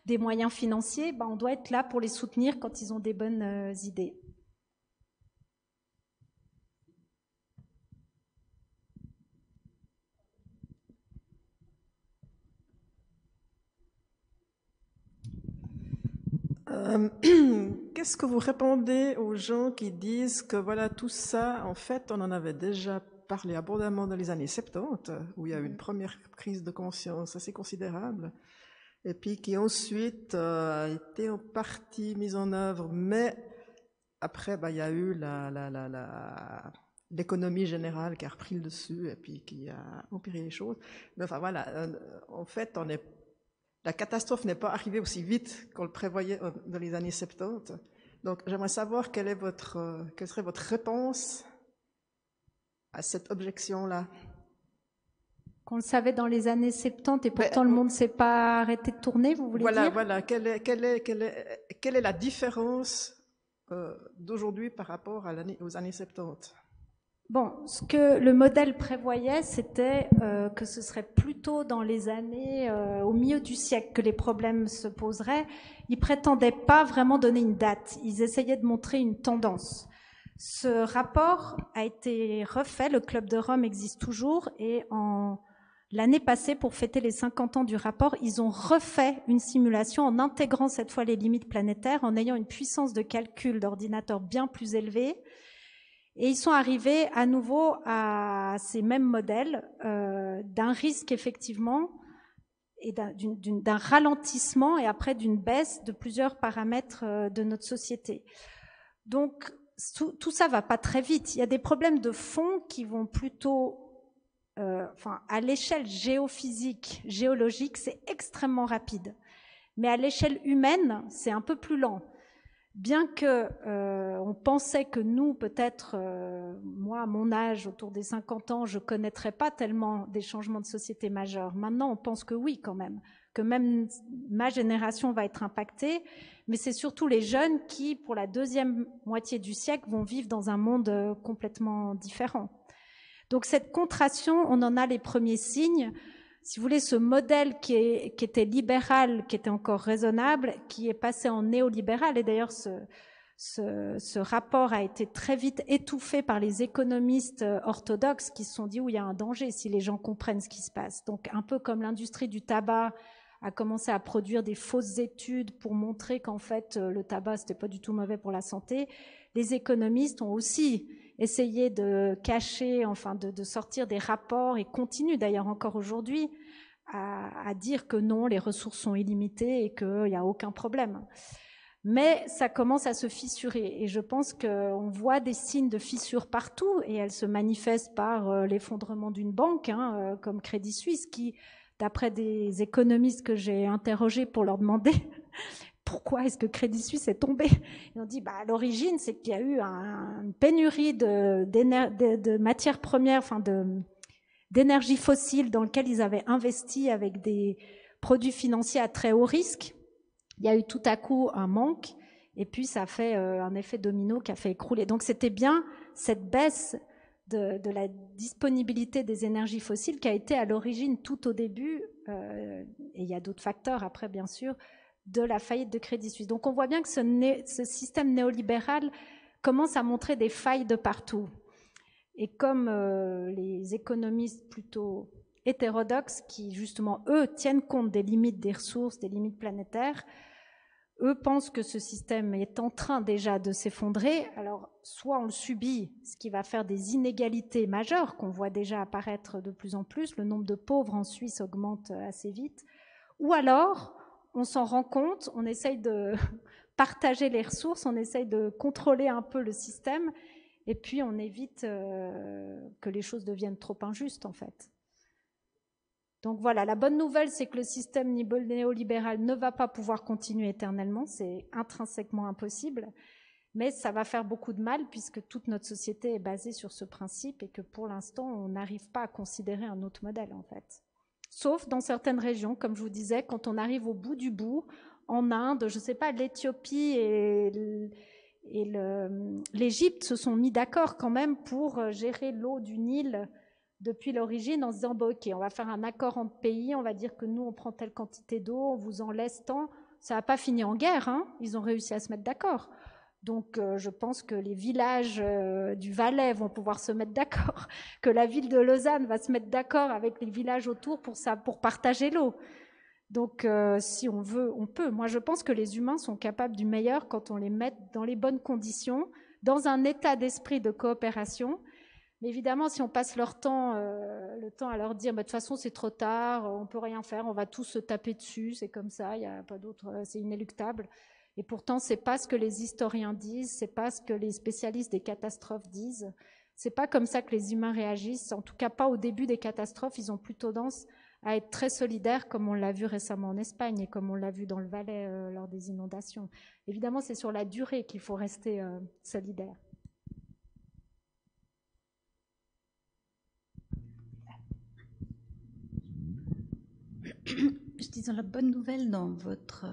des moyens financiers, on doit être là pour les soutenir quand ils ont des bonnes idées. Qu'est-ce que vous répondez aux gens qui disent que voilà, tout ça, en fait, on en avait déjà parlé abondamment dans les années 70, où il y a eu une première prise de conscience assez considérable, et puis qui ensuite a été en partie mise en œuvre, mais après, il y a eu l'économie générale qui a repris le dessus et puis qui a empiré les choses. Mais enfin voilà, en fait, la catastrophe n'est pas arrivée aussi vite qu'on le prévoyait dans les années 70. Donc, j'aimerais savoir quelle serait votre réponse à cette objection-là. Qu'on le savait dans les années 70 et pourtant le monde ne s'est pas arrêté de tourner, vous voulez dire ? Voilà. Quelle est la différence d'aujourd'hui par rapport aux années 70 ? Bon, ce que le modèle prévoyait, c'était que ce serait plutôt dans les années, au milieu du siècle, que les problèmes se poseraient. Ils prétendaient pas vraiment donner une date. Ils essayaient de montrer une tendance. Ce rapport a été refait. Le Club de Rome existe toujours. Et l'année passée, pour fêter les 50 ans du rapport, ils ont refait une simulation en intégrant cette fois les limites planétaires, en ayant une puissance de calcul d'ordinateur bien plus élevée. Et ils sont arrivés à nouveau à ces mêmes modèles d'un risque effectivement et d'un ralentissement et après d'une baisse de plusieurs paramètres de notre société. Donc tout ça va pas très vite. Il y a des problèmes de fond qui vont plutôt, à l'échelle géophysique, géologique, c'est extrêmement rapide. Mais à l'échelle humaine, c'est un peu plus lent. Bien que on pensait que nous, peut-être, moi, à mon âge, autour des 50 ans, je connaîtrais pas tellement des changements de société majeurs. Maintenant, on pense que oui, quand même, que même ma génération va être impactée. Mais c'est surtout les jeunes qui, pour la deuxième moitié du siècle, vont vivre dans un monde complètement différent. Donc cette contraction, on en a les premiers signes. Si vous voulez, ce modèle qui était libéral, qui était encore raisonnable, qui est passé en néolibéral, et d'ailleurs ce rapport a été très vite étouffé par les économistes orthodoxes qui se sont dit où il y a un danger si les gens comprennent ce qui se passe. Donc un peu comme l'industrie du tabac a commencé à produire des fausses études pour montrer qu'en fait le tabac c'était pas du tout mauvais pour la santé, les économistes ont aussi essayé de cacher, de sortir des rapports et continuent d'ailleurs encore aujourd'hui à dire que non, les ressources sont illimitées et qu'il n'y a aucun problème. Mais ça commence à se fissurer et je pense qu'on voit des signes de fissure partout et elles se manifestent par l'effondrement d'une banque comme Crédit Suisse qui, d'après des économistes que j'ai interrogés pour leur demander pourquoi est-ce que Crédit Suisse est tombé, ils ont dit à l'origine c'est qu'il y a eu une pénurie de matières premières, d'énergie fossile dans lequel ils avaient investi avec des produits financiers à très haut risque. Il y a eu tout à coup un manque et puis ça a fait un effet domino qui a fait écrouler. Donc c'était bien cette baisse de la disponibilité des énergies fossiles qui a été à l'origine tout au début, et il y a d'autres facteurs après bien sûr, de la faillite de Crédit Suisse. Donc on voit bien que ce système néolibéral commence à montrer des failles de partout. Et comme les économistes plutôt hétérodoxes qui justement eux tiennent compte des limites des ressources, des limites planétaires, eux pensent que ce système est en train déjà de s'effondrer. Alors soit on le subit, ce qui va faire des inégalités majeures qu'on voit déjà apparaître de plus en plus, le nombre de pauvres en Suisse augmente assez vite, ou alors on s'en rend compte, on essaye de partager les ressources, on essaye de contrôler un peu le système, et puis on évite que les choses deviennent trop injustes en fait. Donc voilà, la bonne nouvelle, c'est que le système néolibéral ne va pas pouvoir continuer éternellement, c'est intrinsèquement impossible, mais ça va faire beaucoup de mal puisque toute notre société est basée sur ce principe et que pour l'instant, on n'arrive pas à considérer un autre modèle en fait. sauf dans certaines régions, comme je vous disais, quand on arrive au bout du bout, en Inde, je ne sais pas, l'Éthiopie et l'Égypte se sont mis d'accord quand même pour gérer l'eau du Nil depuis l'origine en se disant, ok, on va faire un accord entre pays, on va dire que nous, on prend telle quantité d'eau, on vous en laisse tant. Ça n'a pas fini en guerre, hein. Ils ont réussi à se mettre d'accord. Donc, je pense que les villages du Valais vont pouvoir se mettre d'accord, que la ville de Lausanne va se mettre d'accord avec les villages autour pour partager l'eau. Donc, si on veut, on peut. Moi, je pense que les humains sont capables du meilleur quand on les met dans les bonnes conditions, dans un état d'esprit de coopération. Mais évidemment, si on passe le temps à leur dire, de toute façon, c'est trop tard, on peut rien faire, on va tous se taper dessus, c'est comme ça, il n'y a pas d'autre, c'est inéluctable. Et pourtant, c'est pas ce que les historiens disent, c'est pas ce que les spécialistes des catastrophes disent. C'est pas comme ça que les humains réagissent. En tout cas, pas au début des catastrophes. Ils ont plutôt tendance à être très solidaires, comme on l'a vu récemment en Espagne et comme on l'a vu dans le Valais lors des inondations. Évidemment, c'est sur la durée qu'il faut rester solidaire. Je disais, la bonne nouvelle dans votre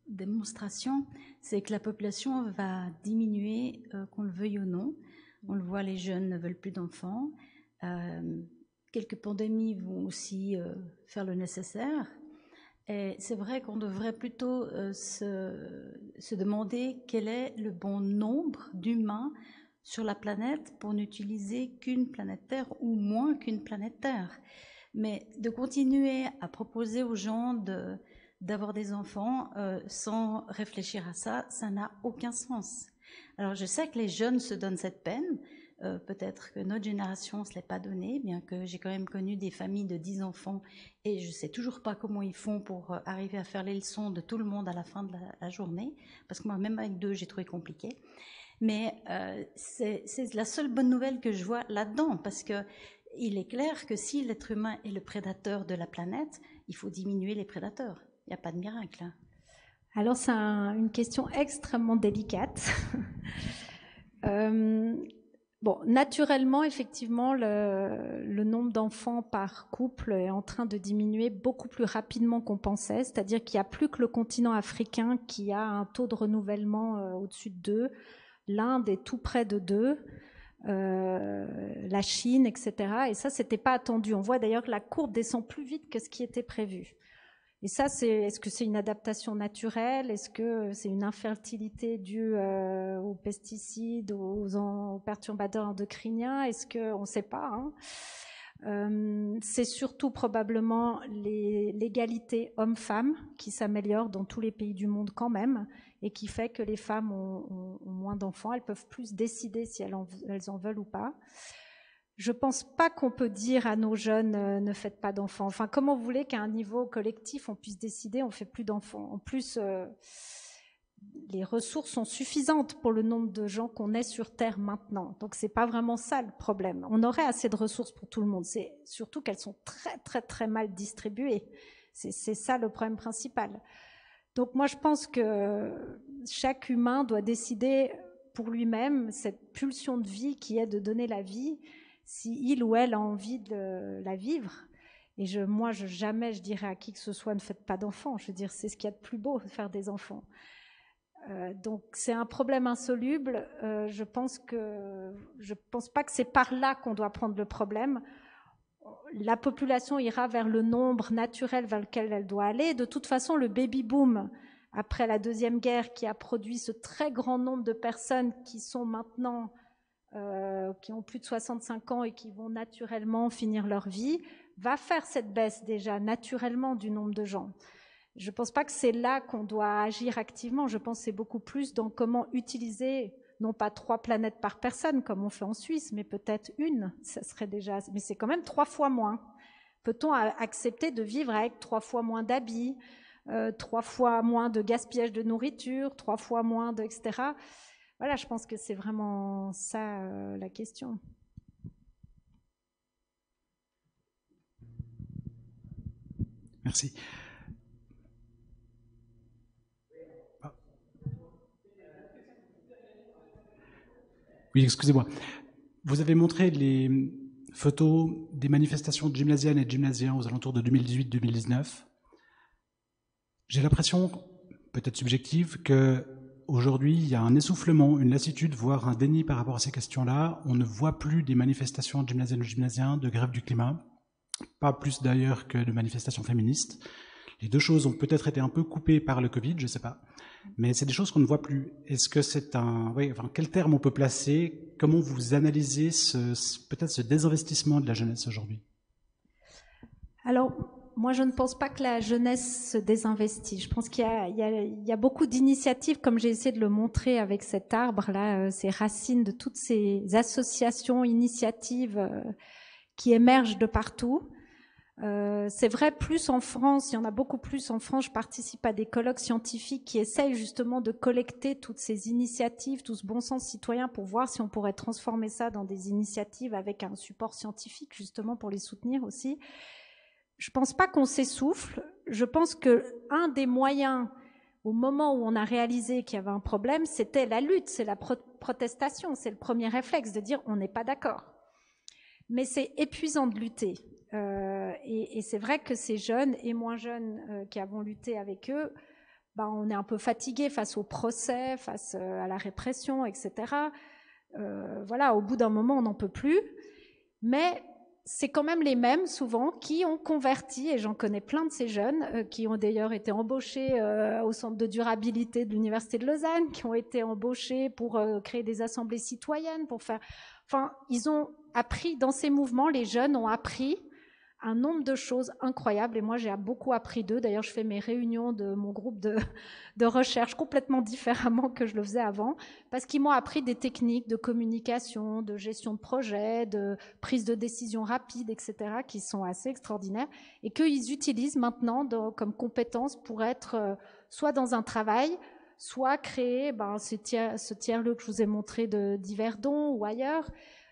démonstration, c'est que la population va diminuer, qu'on le veuille ou non. On le voit, les jeunes ne veulent plus d'enfants. Quelques pandémies vont aussi faire le nécessaire. Et c'est vrai qu'on devrait plutôt se demander quel est le bon nombre d'humains sur la planète pour n'utiliser qu'une planète Terre ou moins qu'une planète Terre. Mais de continuer à proposer aux gens d'avoir des enfants sans réfléchir à ça, ça n'a aucun sens. Alors je sais que les jeunes se donnent cette peine, peut-être que notre génération ne se l'est pas donnée, bien que j'ai quand même connu des familles de 10 enfants et je ne sais toujours pas comment ils font pour arriver à faire les leçons de tout le monde à la fin de la journée, parce que moi même avec 2 j'ai trouvé compliqué. Mais c'est la seule bonne nouvelle que je vois là-dedans, parce que il est clair que si l'être humain est le prédateur de la planète, il faut diminuer les prédateurs. Il n'y a pas de miracle. Alors, c'est une question extrêmement délicate. Bon, naturellement, effectivement, le nombre d'enfants par couple est en train de diminuer beaucoup plus rapidement qu'on pensait. C'est-à-dire qu'il n'y a plus que le continent africain qui a un taux de renouvellement au-dessus de 2. L'Inde est tout près de 2. La Chine, etc. Et ça, c'était pas attendu. On voit d'ailleurs que la courbe descend plus vite que ce qui était prévu. Et ça, est-ce que c'est une adaptation naturelle? Est-ce que c'est une infertilité due aux pesticides, aux perturbateurs endocriniens? Est-ce que on ne sait pas, hein. C'est surtout probablement l'égalité homme-femme qui s'améliore dans tous les pays du monde quand même, et qui fait que les femmes ont moins d'enfants, elles peuvent plus décider si elles en veulent ou pas. Je ne pense pas qu'on peut dire à nos jeunes ne faites pas d'enfants. Enfin, comment vous voulez qu'à un niveau collectif on puisse décider on ne fait plus d'enfants? En plus, les ressources sont suffisantes pour le nombre de gens qu'on est sur Terre maintenant. Donc, ce n'est pas vraiment ça le problème. On aurait assez de ressources pour tout le monde. C'est surtout qu'elles sont très, très, très mal distribuées. C'est ça le problème principal. Donc, moi, je pense que chaque humain doit décider pour lui-même cette pulsion de vie qui est de donner la vie, si il ou elle a envie de la vivre. Et jamais je dirais à qui que ce soit ne faites pas d'enfants. Je veux dire, c'est ce qu'il y a de plus beau, de faire des enfants. Donc c'est un problème insoluble. Je pense pas que c'est par là qu'on doit prendre le problème. La population ira vers le nombre naturel vers lequel elle doit aller. De toute façon, le baby boom après la Deuxième Guerre, qui a produit ce très grand nombre de personnes qui sont maintenant qui ont plus de 65 ans et qui vont naturellement finir leur vie, va faire cette baisse déjà naturellement du nombre de gens. Je ne pense pas que c'est là qu'on doit agir activement. Je pense que c'est beaucoup plus dans comment utiliser, non pas 3 planètes par personne comme on fait en Suisse, mais peut-être une. Ça serait déjà, mais c'est quand même 3 fois moins. Peut-on accepter de vivre avec 3 fois moins d'habits, 3 fois moins de gaspillage de nourriture, 3 fois moins de etc. Voilà, je pense que c'est vraiment ça la question. Merci. Oui, excusez-moi. Vous avez montré photo des manifestations de gymnasiennes et de gymnasiens aux alentours de 2018-2019. J'ai l'impression, peut-être subjective, qu'aujourd'hui, il y a un essoufflement, une lassitude, voire un déni par rapport à ces questions-là. On ne voit plus des manifestations de gymnasiennes ou gymnasiens, de grève du climat, pas plus d'ailleurs que de manifestations féministes. Les deux choses ont peut-être été un peu coupées par le Covid, je ne sais pas. Mais c'est des choses qu'on ne voit plus. Est-ce que c'est quel terme on peut placer? Comment vous analysez peut-être ce désinvestissement de la jeunesse aujourd'hui? Alors, moi, je ne pense pas que la jeunesse se désinvestit. Je pense qu'il y a beaucoup d'initiatives, comme j'ai essayé de le montrer avec cet arbre-là, ces racines de toutes ces associations, initiatives qui émergent de partout. C'est vrai, plus en France, il y en a beaucoup plus en France. Je participe à des colloques scientifiques qui essayent justement de collecter toutes ces initiatives, tout ce bon sens citoyen pour voir si on pourrait transformer ça dans des initiatives avec un support scientifique justement pour les soutenir aussi. Je pense pas qu'on s'essouffle. Je pense que un des moyens au moment où on a réalisé qu'il y avait un problème, c'était la lutte, c'est la protestation, c'est le premier réflexe de dire on n'est pas d'accord. Mais c'est épuisant de lutter. Et c'est vrai que ces jeunes et moins jeunes qui avons lutté avec eux, on est un peu fatigués face au procès, face à la répression, etc. Voilà, au bout d'un moment, on n'en peut plus. Mais c'est quand même les mêmes, souvent, qui ont converti, et j'en connais plein de ces jeunes, qui ont d'ailleurs été embauchés au centre de durabilité de l'Université de Lausanne, qui ont été embauchés pour créer des assemblées citoyennes, pour faire... Enfin, ils ont appris, dans ces mouvements, les jeunes ont appris un nombre de choses incroyables, et moi j'ai beaucoup appris d'eux. D'ailleurs, je fais mes réunions de mon groupe de recherche complètement différemment que je le faisais avant, parce qu'ils m'ont appris des techniques de communication, de gestion de projet, de prise de décision rapide, etc., qui sont assez extraordinaires, et qu'ils utilisent maintenant comme compétences pour être soit dans un travail, soit créer ce tiers-lieu que je vous ai montré d'Yverdon ou ailleurs,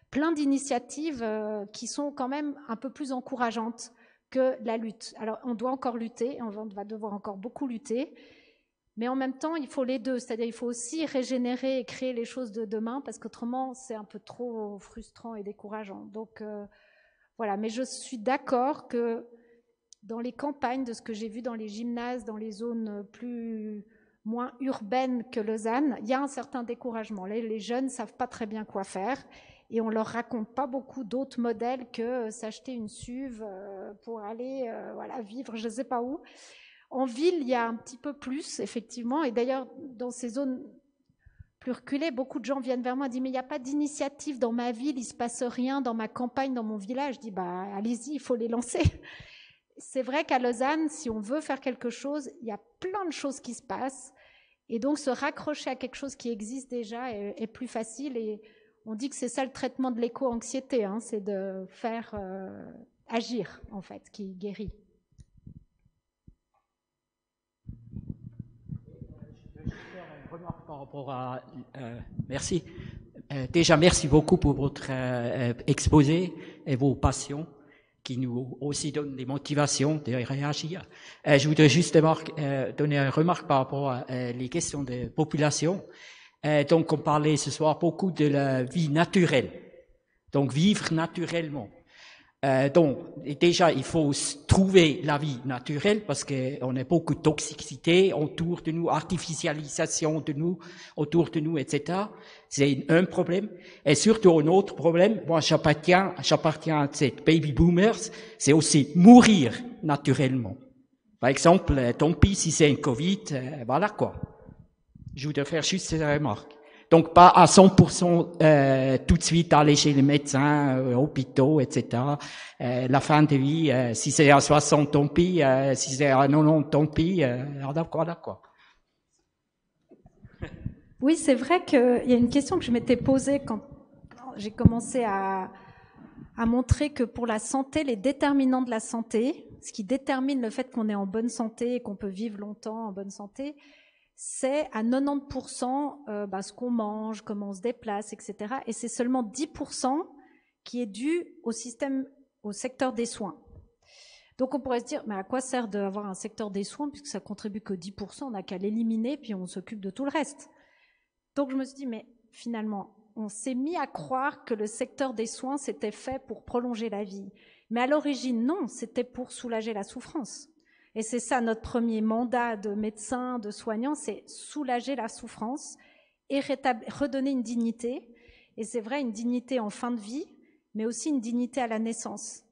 plein d'initiatives qui sont quand même un peu plus encourageantes que la lutte. Alors, on doit encore lutter, on va devoir encore beaucoup lutter, mais en même temps, il faut les deux, c'est-à-dire il faut aussi régénérer et créer les choses de demain, parce qu'autrement, c'est un peu trop frustrant et décourageant. Donc, voilà, mais je suis d'accord que dans les campagnes, de ce que j'ai vu dans les gymnases, dans les zones moins urbaines que Lausanne, il y a un certain découragement. Les jeunes ne savent pas très bien quoi faire, et on leur raconte pas beaucoup d'autres modèles que s'acheter une SUV pour aller vivre je ne sais pas où. En ville, il y a un petit peu plus, effectivement, et d'ailleurs, dans ces zones plus reculées, beaucoup de gens viennent vers moi et disent « mais il n'y a pas d'initiative dans ma ville, il ne se passe rien dans ma campagne, dans mon village ». Je dis « allez-y, il faut les lancer ». C'est vrai qu'à Lausanne, si on veut faire quelque chose, il y a plein de choses qui se passent, et donc se raccrocher à quelque chose qui existe déjà est plus facile, et on dit que c'est ça le traitement de l'éco-anxiété, c'est de faire agir, en fait, qui guérit. Je vais faire une remarque par rapport à... merci. Déjà, merci beaucoup pour votre exposé et vos passions qui nous aussi donnent des motivations de réagir. Je voudrais juste donner une remarque par rapport à les questions de population. Donc, on parlait ce soir beaucoup de la vie naturelle. Donc, vivre naturellement. Donc, déjà, il faut trouver la vie naturelle parce qu'on a beaucoup de toxicité autour de nous, artificialisation de nous, autour de nous, etc. C'est un problème. Et surtout, un autre problème, moi, j'appartiens à cette baby boomers, c'est aussi mourir naturellement. Par exemple, tant pis si c'est un Covid, voilà quoi. Je voudrais faire juste cette remarque. Donc, pas à 100% tout de suite aller chez les médecins, hôpitaux, etc. La fin de vie, si c'est à 60, tant pis. Si c'est à 90, tant pis. Voilà quoi. Oui, c'est vrai qu'il y a une question que je m'étais posée quand j'ai commencé à montrer que pour la santé, les déterminants de la santé, ce qui détermine le fait qu'on est en bonne santé et qu'on peut vivre longtemps en bonne santé, c'est à 90% ce qu'on mange, comment on se déplace, etc. Et c'est seulement 10% qui est dû au secteur des soins. Donc on pourrait se dire, mais à quoi sert d'avoir un secteur des soins puisque ça contribue que 10%, on n'a qu'à l'éliminer puis on s'occupe de tout le reste. Donc je me suis dit, mais finalement, on s'est mis à croire que le secteur des soins, c'était fait pour prolonger la vie. Mais à l'origine, non, c'était pour soulager la souffrance. Et c'est ça notre premier mandat de médecin, de soignant, c'est soulager la souffrance et redonner une dignité. Et c'est vrai, une dignité en fin de vie, mais aussi une dignité à la naissance.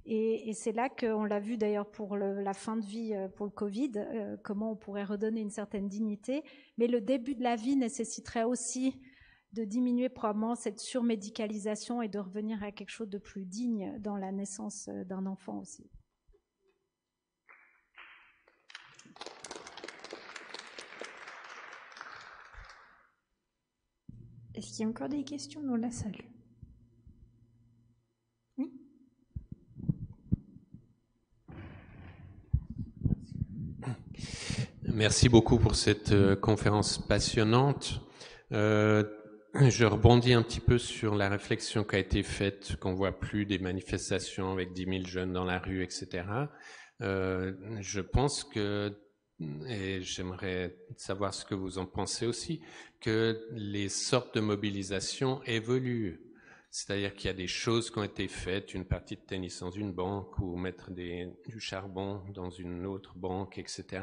Et c'est là qu'on l'a vu d'ailleurs pour la fin de vie, pour le Covid, comment on pourrait redonner une certaine dignité. Mais le début de la vie nécessiterait aussi de diminuer probablement cette surmédicalisation et de revenir à quelque chose de plus digne dans la naissance d'un enfant aussi. Est-ce qu'il y a encore des questions dans la salle? Oui. Merci beaucoup pour cette conférence passionnante. Je rebondis un petit peu sur la réflexion qui a été faite, qu'on voit plus des manifestations avec 10 000 jeunes dans la rue, etc. Je pense que, et j'aimerais savoir ce que vous en pensez aussi, que les sortes de mobilisation évoluent. C'est-à-dire qu'il y a des choses qui ont été faites, une partie de tennis dans une banque ou mettre du charbon dans une autre banque, etc.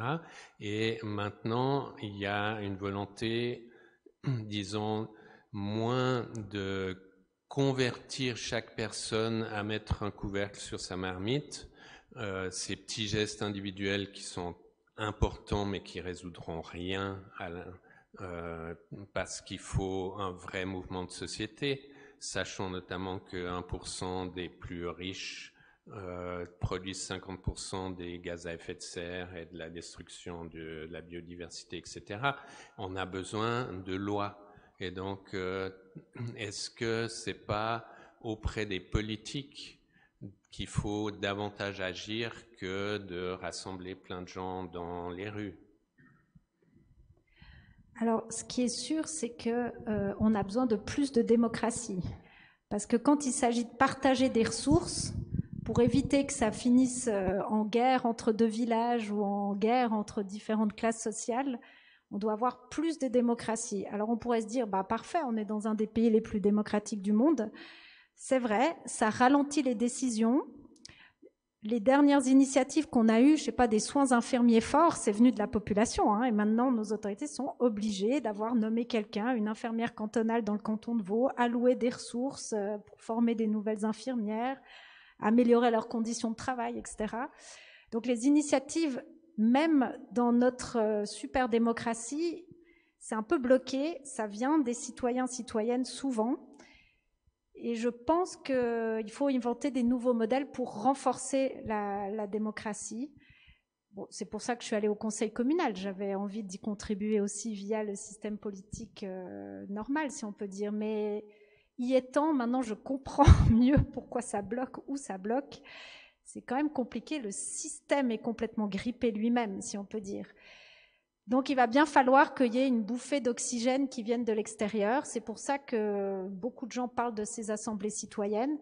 Et maintenant, il y a une volonté, disons, moins de convertir chaque personne à mettre un couvercle sur sa marmite. Ces petits gestes individuels qui sont importants mais qui résoudront rien parce qu'il faut un vrai mouvement de société. Sachons notamment que 1% des plus riches produisent 50% des gaz à effet de serre et de la destruction de la biodiversité, etc. On a besoin de lois. Et donc, est-ce que c'est pas auprès des politiques qu'il faut davantage agir que de rassembler plein de gens dans les rues? Alors, ce qui est sûr, c'est qu'on a besoin de plus de démocratie. Parce que quand il s'agit de partager des ressources, pour éviter que ça finisse en guerre entre deux villages ou en guerre entre différentes classes sociales, on doit avoir plus de démocratie. Alors, on pourrait se dire, parfait, on est dans un des pays les plus démocratiques du monde. C'est vrai, ça ralentit les décisions. Les dernières initiatives qu'on a eues, je sais pas, des soins infirmiers forts, c'est venu de la population, hein, et maintenant nos autorités sont obligées d'avoir nommé quelqu'un, une infirmière cantonale dans le canton de Vaud, allouer des ressources pour former des nouvelles infirmières, améliorer leurs conditions de travail, etc. Donc les initiatives, même dans notre super démocratie, c'est un peu bloqué, ça vient des citoyens, citoyennes souvent. Et je pense qu'il faut inventer des nouveaux modèles pour renforcer la démocratie. Bon, c'est pour ça que je suis allée au conseil communal. J'avais envie d'y contribuer aussi via le système politique normal, si on peut dire. Mais y étant, maintenant, je comprends mieux pourquoi ça bloque, où ça bloque. C'est quand même compliqué. Le système est complètement grippé lui-même, si on peut dire. Donc, il va bien falloir qu'il y ait une bouffée d'oxygène qui vienne de l'extérieur. C'est pour ça que beaucoup de gens parlent de ces assemblées citoyennes.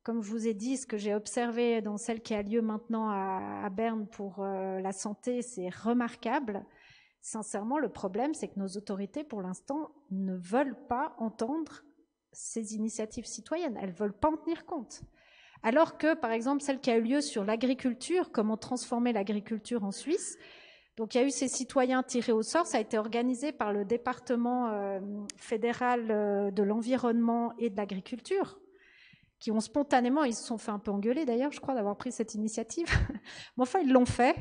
Comme je vous ai dit, ce que j'ai observé dans celle qui a lieu maintenant à Berne pour la santé, c'est remarquable. Sincèrement, le problème, c'est que nos autorités, pour l'instant, ne veulent pas entendre ces initiatives citoyennes. Elles ne veulent pas en tenir compte. Alors que, par exemple, celle qui a eu lieu sur l'agriculture, comment transformer l'agriculture en Suisse, donc il y a eu ces citoyens tirés au sort, ça a été organisé par le département fédéral de l'environnement et de l'agriculture, qui ont spontanément, ils se sont fait un peu engueuler d'ailleurs, je crois, d'avoir pris cette initiative, mais enfin ils l'ont fait,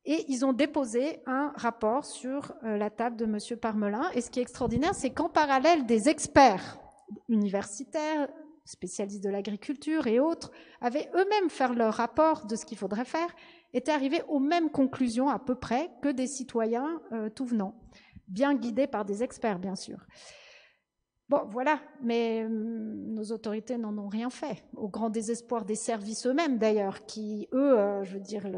et ils ont déposé un rapport sur la table de M. Parmelin, et ce qui est extraordinaire, c'est qu'en parallèle, des experts universitaires, spécialistes de l'agriculture et autres, avaient eux-mêmes fait leur rapport de ce qu'il faudrait faire, étaient arrivés aux mêmes conclusions à peu près que des citoyens tout venant, bien guidés par des experts, bien sûr. Bon, voilà, mais nos autorités n'en ont rien fait, au grand désespoir des services eux-mêmes d'ailleurs, qui, eux, je veux dire,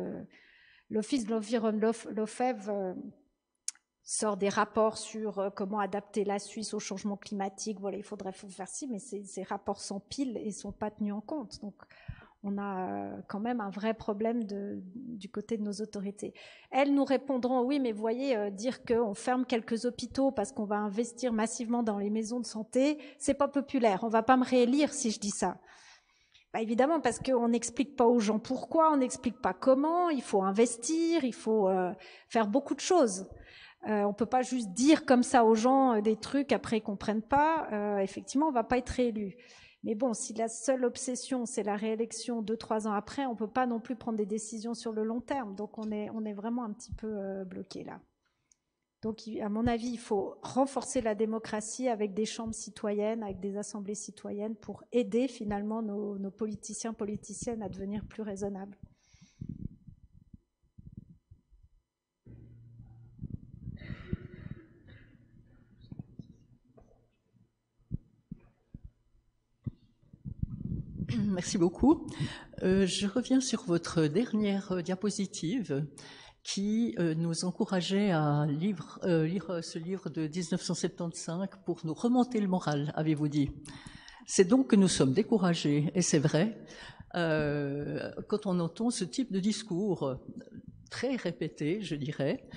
l'Office de l'environnement, l'OFEV, sort des rapports sur comment adapter la Suisse au changement climatique, voilà, il faudrait faire ci, mais ces rapports s'empilent et ne sont pas tenus en compte. Donc, on a quand même un vrai problème du côté de nos autorités. Elles nous répondront, oui, mais voyez, dire qu'on ferme quelques hôpitaux parce qu'on va investir massivement dans les maisons de santé, c'est pas populaire. On va pas me réélire si je dis ça. Bah, évidemment, parce qu'on n'explique pas aux gens pourquoi, on n'explique pas comment, il faut investir, il faut faire beaucoup de choses. On peut pas juste dire comme ça aux gens des trucs, après ils comprennent pas. Effectivement, on va pas être réélu. Mais bon, si la seule obsession, c'est la réélection 2-3 ans après, on ne peut pas non plus prendre des décisions sur le long terme. Donc, on est vraiment un petit peu bloqué là. Donc, à mon avis, il faut renforcer la démocratie avec des chambres citoyennes, avec des assemblées citoyennes pour aider finalement nos politiciens, politiciennes à devenir plus raisonnables. Merci beaucoup. Je reviens sur votre dernière diapositive qui nous encourageait à lire ce livre de 1975 pour nous remonter le moral, avez-vous dit. C'est donc que nous sommes découragés, et c'est vrai, quand on entend ce type de discours très répété, je dirais.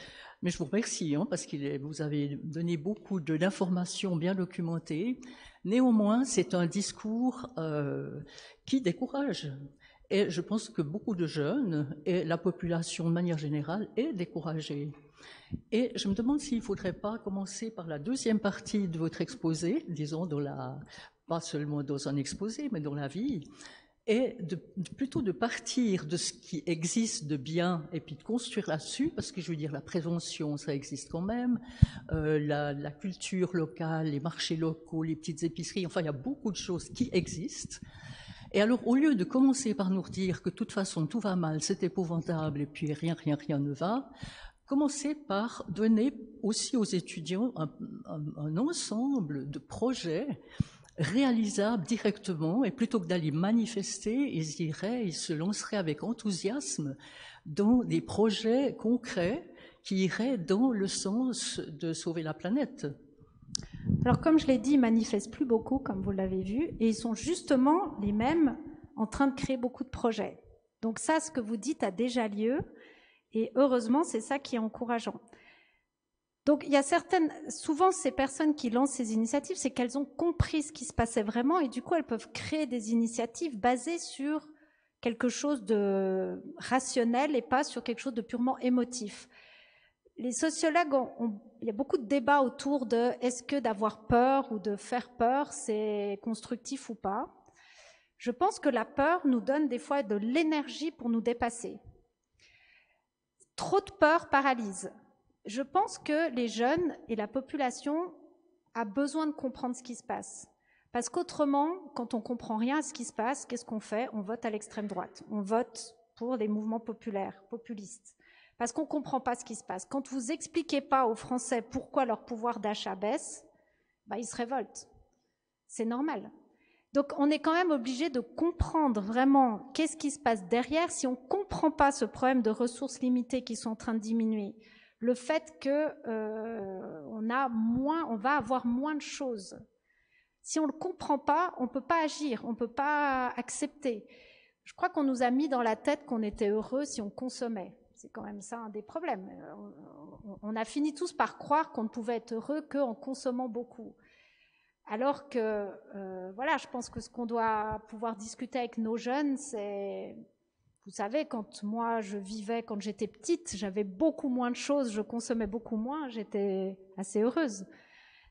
Mais je vous remercie, parce que vous avez donné beaucoup d'informations bien documentées. Néanmoins, c'est un discours qui décourage. Et je pense que beaucoup de jeunes et la population de manière générale est découragée. Et je me demande s'il ne faudrait pas commencer par la deuxième partie de votre exposé, disons pas seulement dans un exposé, mais dans la vie, et plutôt de partir de ce qui existe de bien et puis de construire là-dessus, parce que je veux dire, la prévention, ça existe quand même, la culture locale, les marchés locaux, les petites épiceries, enfin, il y a beaucoup de choses qui existent. Et alors, au lieu de commencer par nous dire que de toute façon, tout va mal, c'est épouvantable, et puis rien ne va, commencer par donner aussi aux étudiants un ensemble de projets réalisables directement, et plutôt que d'aller manifester, ils se lanceraient avec enthousiasme dans des projets concrets qui iraient dans le sens de sauver la planète. Alors, comme je l'ai dit, ils manifestent plus beaucoup, comme vous l'avez vu, et ils sont justement les mêmes en train de créer beaucoup de projets. Donc ça, ce que vous dites a déjà lieu, et heureusement, c'est ça qui est encourageant. Donc, il y a souvent ces personnes qui lancent ces initiatives, c'est qu'elles ont compris ce qui se passait vraiment, et du coup, elles peuvent créer des initiatives basées sur quelque chose de rationnel et pas sur quelque chose de purement émotif. Les sociologues, il y a beaucoup de débats autour de est-ce que d'avoir peur ou de faire peur, c'est constructif ou pas. Je pense que la peur nous donne des fois de l'énergie pour nous dépasser. Trop de peur paralyse. Je pense que les jeunes et la population a besoin de comprendre ce qui se passe. Parce qu'autrement, quand on comprend rien à ce qui se passe, qu'est-ce qu'on fait? On vote à l'extrême droite. On vote pour des mouvements populaires, populistes. Parce qu'on ne comprend pas ce qui se passe. Quand vous n'expliquez pas aux Français pourquoi leur pouvoir d'achat baisse, ils se révoltent. C'est normal. Donc on est quand même obligé de comprendre vraiment qu'est-ce qui se passe derrière. Si on ne comprend pas ce problème de ressources limitées qui sont en train de diminuer, le fait qu'on va avoir moins de choses. Si on ne le comprend pas, on ne peut pas agir, on ne peut pas accepter. Je crois qu'on nous a mis dans la tête qu'on était heureux si on consommait. C'est quand même ça un des problèmes. On a fini tous par croire qu'on ne pouvait être heureux qu'en consommant beaucoup. Alors que, je pense que ce qu'on doit pouvoir discuter avec nos jeunes, c'est... Vous savez, quand j'étais petite, j'avais beaucoup moins de choses, je consommais beaucoup moins, j'étais assez heureuse.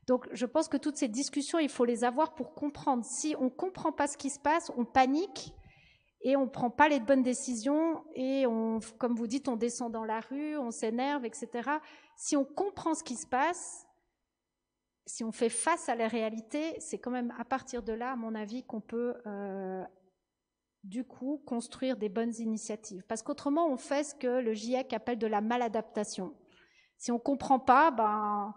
Donc, je pense que toutes ces discussions, il faut les avoir pour comprendre. Si on ne comprend pas ce qui se passe, on panique, et on ne prend pas les bonnes décisions et comme vous dites, on descend dans la rue, on s'énerve, etc. Si on comprend ce qui se passe, si on fait face à la réalité, c'est quand même à partir de là, à mon avis, qu'on peut du coup construire des bonnes initiatives. Parce qu'autrement, on fait ce que le GIEC appelle de la maladaptation. Si on ne comprend pas,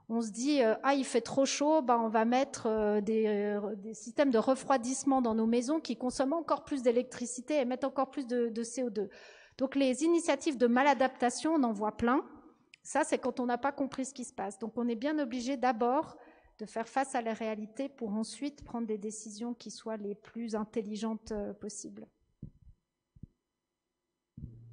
on se dit il fait trop chaud, on va mettre des systèmes de refroidissement dans nos maisons qui consomment encore plus d'électricité et mettent encore plus de CO2. Donc les initiatives de maladaptation, on en voit plein. Ça, c'est quand on n'a pas compris ce qui se passe. Donc on est bien obligé d'abord de faire face à la réalité pour ensuite prendre des décisions qui soient les plus intelligentes possibles.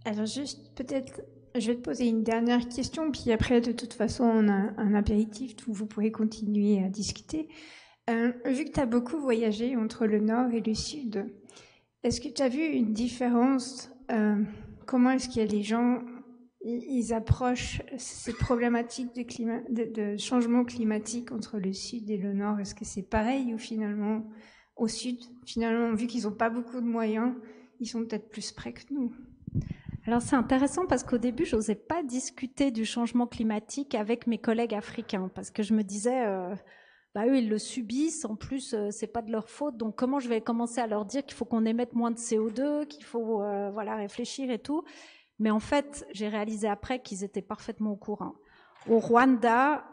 Alors juste, peut-être, je vais te poser une dernière question, puis après, de toute façon, on a un apéritif où vous pourrez continuer à discuter. Vu que tu as beaucoup voyagé entre le nord et le sud, est-ce que tu as vu une différence? Comment est-ce qu'il y a des gens, ils approchent ces problématiques de changement climatique entre le sud et le nord? Est-ce que c'est pareil ou finalement, au sud, finalement, vu qu'ils n'ont pas beaucoup de moyens, ils sont peut-être plus près que nous? Alors c'est intéressant parce qu'au début, je n'osais pas discuter du changement climatique avec mes collègues africains parce que je me disais, eux, ils le subissent, en plus, c'est pas de leur faute, donc comment je vais commencer à leur dire qu'il faut qu'on émette moins de CO2, qu'il faut réfléchir et tout. Mais en fait, j'ai réalisé après qu'ils étaient parfaitement au courant. Au Rwanda,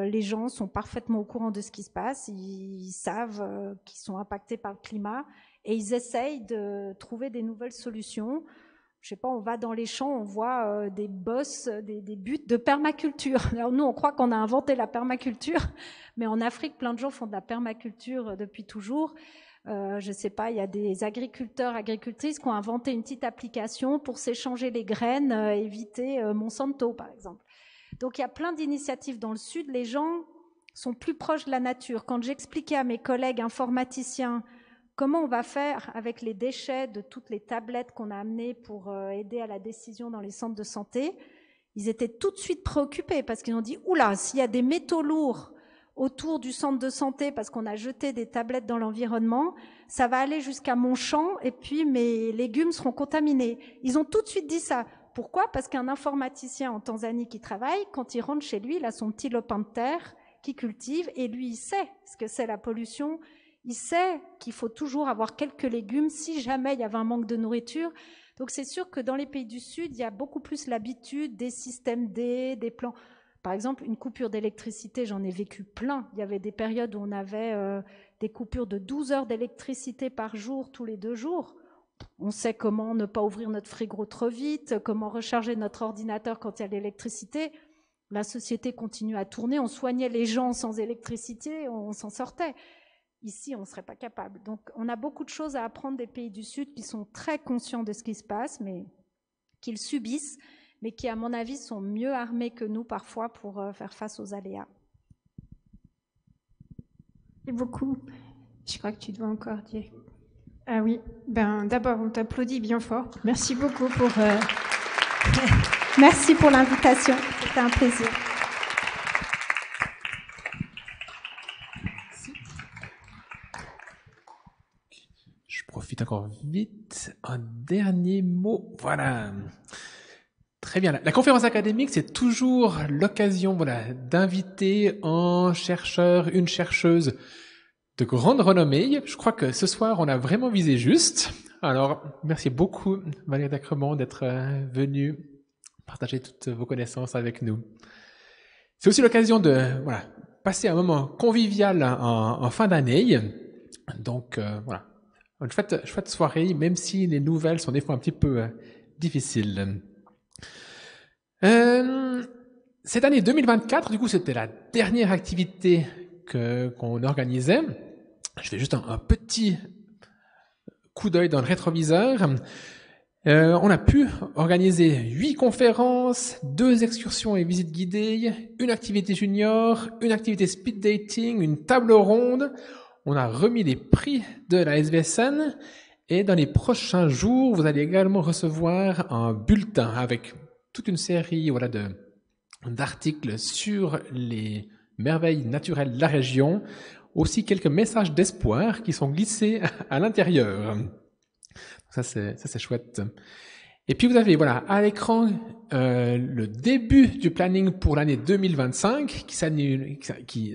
les gens sont parfaitement au courant de ce qui se passe, ils savent qu'ils sont impactés par le climat et ils essayent de trouver des nouvelles solutions. Je sais pas, on va dans les champs, on voit des bosses, des buts de permaculture. Alors nous, on croit qu'on a inventé la permaculture, mais en Afrique, plein de gens font de la permaculture depuis toujours. Je sais pas, il y a des agriculteurs, agricultrices qui ont inventé une petite application pour s'échanger les graines, éviter Monsanto, par exemple. Donc il y a plein d'initiatives dans le sud. Les gens sont plus proches de la nature. Quand j'expliquais à mes collègues informaticiens comment on va faire avec les déchets de toutes les tablettes qu'on a amenées pour aider à la décision dans les centres de santé, ils étaient tout de suite préoccupés parce qu'ils ont dit « Oula, s'il y a des métaux lourds autour du centre de santé parce qu'on a jeté des tablettes dans l'environnement, ça va aller jusqu'à mon champ et puis mes légumes seront contaminés. » Ils ont tout de suite dit ça. Pourquoi? Parce qu'un informaticien en Tanzanie qui travaille, quand il rentre chez lui, il a son petit lopin de terre qu'il cultive et lui, il sait ce que c'est la pollution. Il sait qu'il faut toujours avoir quelques légumes si jamais il y avait un manque de nourriture. Donc c'est sûr que dans les pays du Sud, il y a beaucoup plus l'habitude des systèmes D, des plans. Par exemple, une coupure d'électricité, j'en ai vécu plein. Il y avait des périodes où on avait des coupures de 12 heures d'électricité par jour, tous les 2 jours. On sait comment ne pas ouvrir notre frigo trop vite, comment recharger notre ordinateur quand il y a l'électricité. La société continue à tourner, on soignait les gens sans électricité, on s'en sortait. Ici, on ne serait pas capable. Donc, on a beaucoup de choses à apprendre des pays du Sud qui sont très conscients de ce qui se passe, mais qu'ils subissent, mais qui, à mon avis, sont mieux armés que nous parfois pour faire face aux aléas. Et beaucoup. Je crois que tu dois encore dire. Ah oui. D'abord, on t'applaudit bien fort. Merci beaucoup pour. Merci pour l'invitation. C'était un plaisir. Je profite encore vite. Un dernier mot. Voilà. Très bien. La conférence académique, c'est toujours l'occasion, d'inviter un chercheur, une chercheuse de grande renommée. Je crois que ce soir, on a vraiment visé juste. Alors, merci beaucoup, Valérie Dacremont, d'être venue partager toutes vos connaissances avec nous. C'est aussi l'occasion de passer un moment convivial en fin d'année. Donc, une chouette soirée, même si les nouvelles sont des fois un petit peu difficiles. Cette année 2024, du coup, c'était la dernière activité qu'on organisait. Je fais juste un petit coup d'œil dans le rétroviseur. On a pu organiser 8 conférences, 2 excursions et visites guidées, une activité junior, une activité speed dating, une table ronde. On a remis les prix de la SVSN et dans les prochains jours, vous allez également recevoir un bulletin avec toute une série d'articles sur les merveilles naturelles de la région, aussi quelques messages d'espoir qui sont glissés à l'intérieur. Ça c'est chouette. Et puis vous avez à l'écran le début du planning pour l'année 2025 qui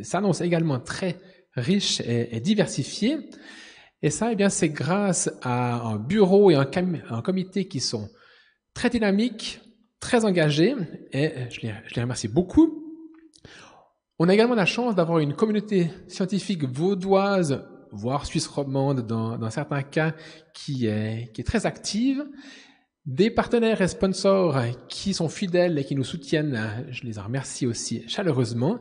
s'annonce également très riche et diversifié. Et ça, c'est grâce à un bureau et un comité qui sont très dynamiques, très engagés, et je les remercie beaucoup. On a également la chance d'avoir une communauté scientifique vaudoise, voire suisse romande dans certains cas, qui est très active. Des partenaires et sponsors qui sont fidèles et qui nous soutiennent, je les en remercie aussi chaleureusement.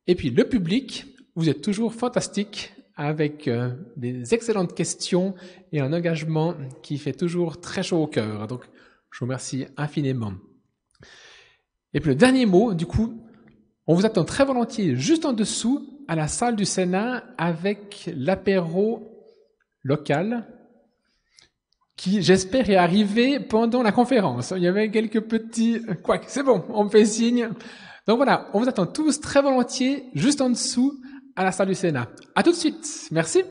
Et puis le public, vous êtes toujours fantastique avec des excellentes questions et un engagement qui fait toujours très chaud au cœur. Donc Je vous remercie infiniment. Et puis le dernier mot, du coup, on vous attend très volontiers juste en dessous à la salle du Sénat avec l'apéro local qui, j'espère, est arrivé pendant la conférence. Il y avait quelques petits couacs. C'est bon, on me fait signe. Donc voilà, on vous attend tous très volontiers juste en dessous à la salle du Sénat. À tout de suite. Merci.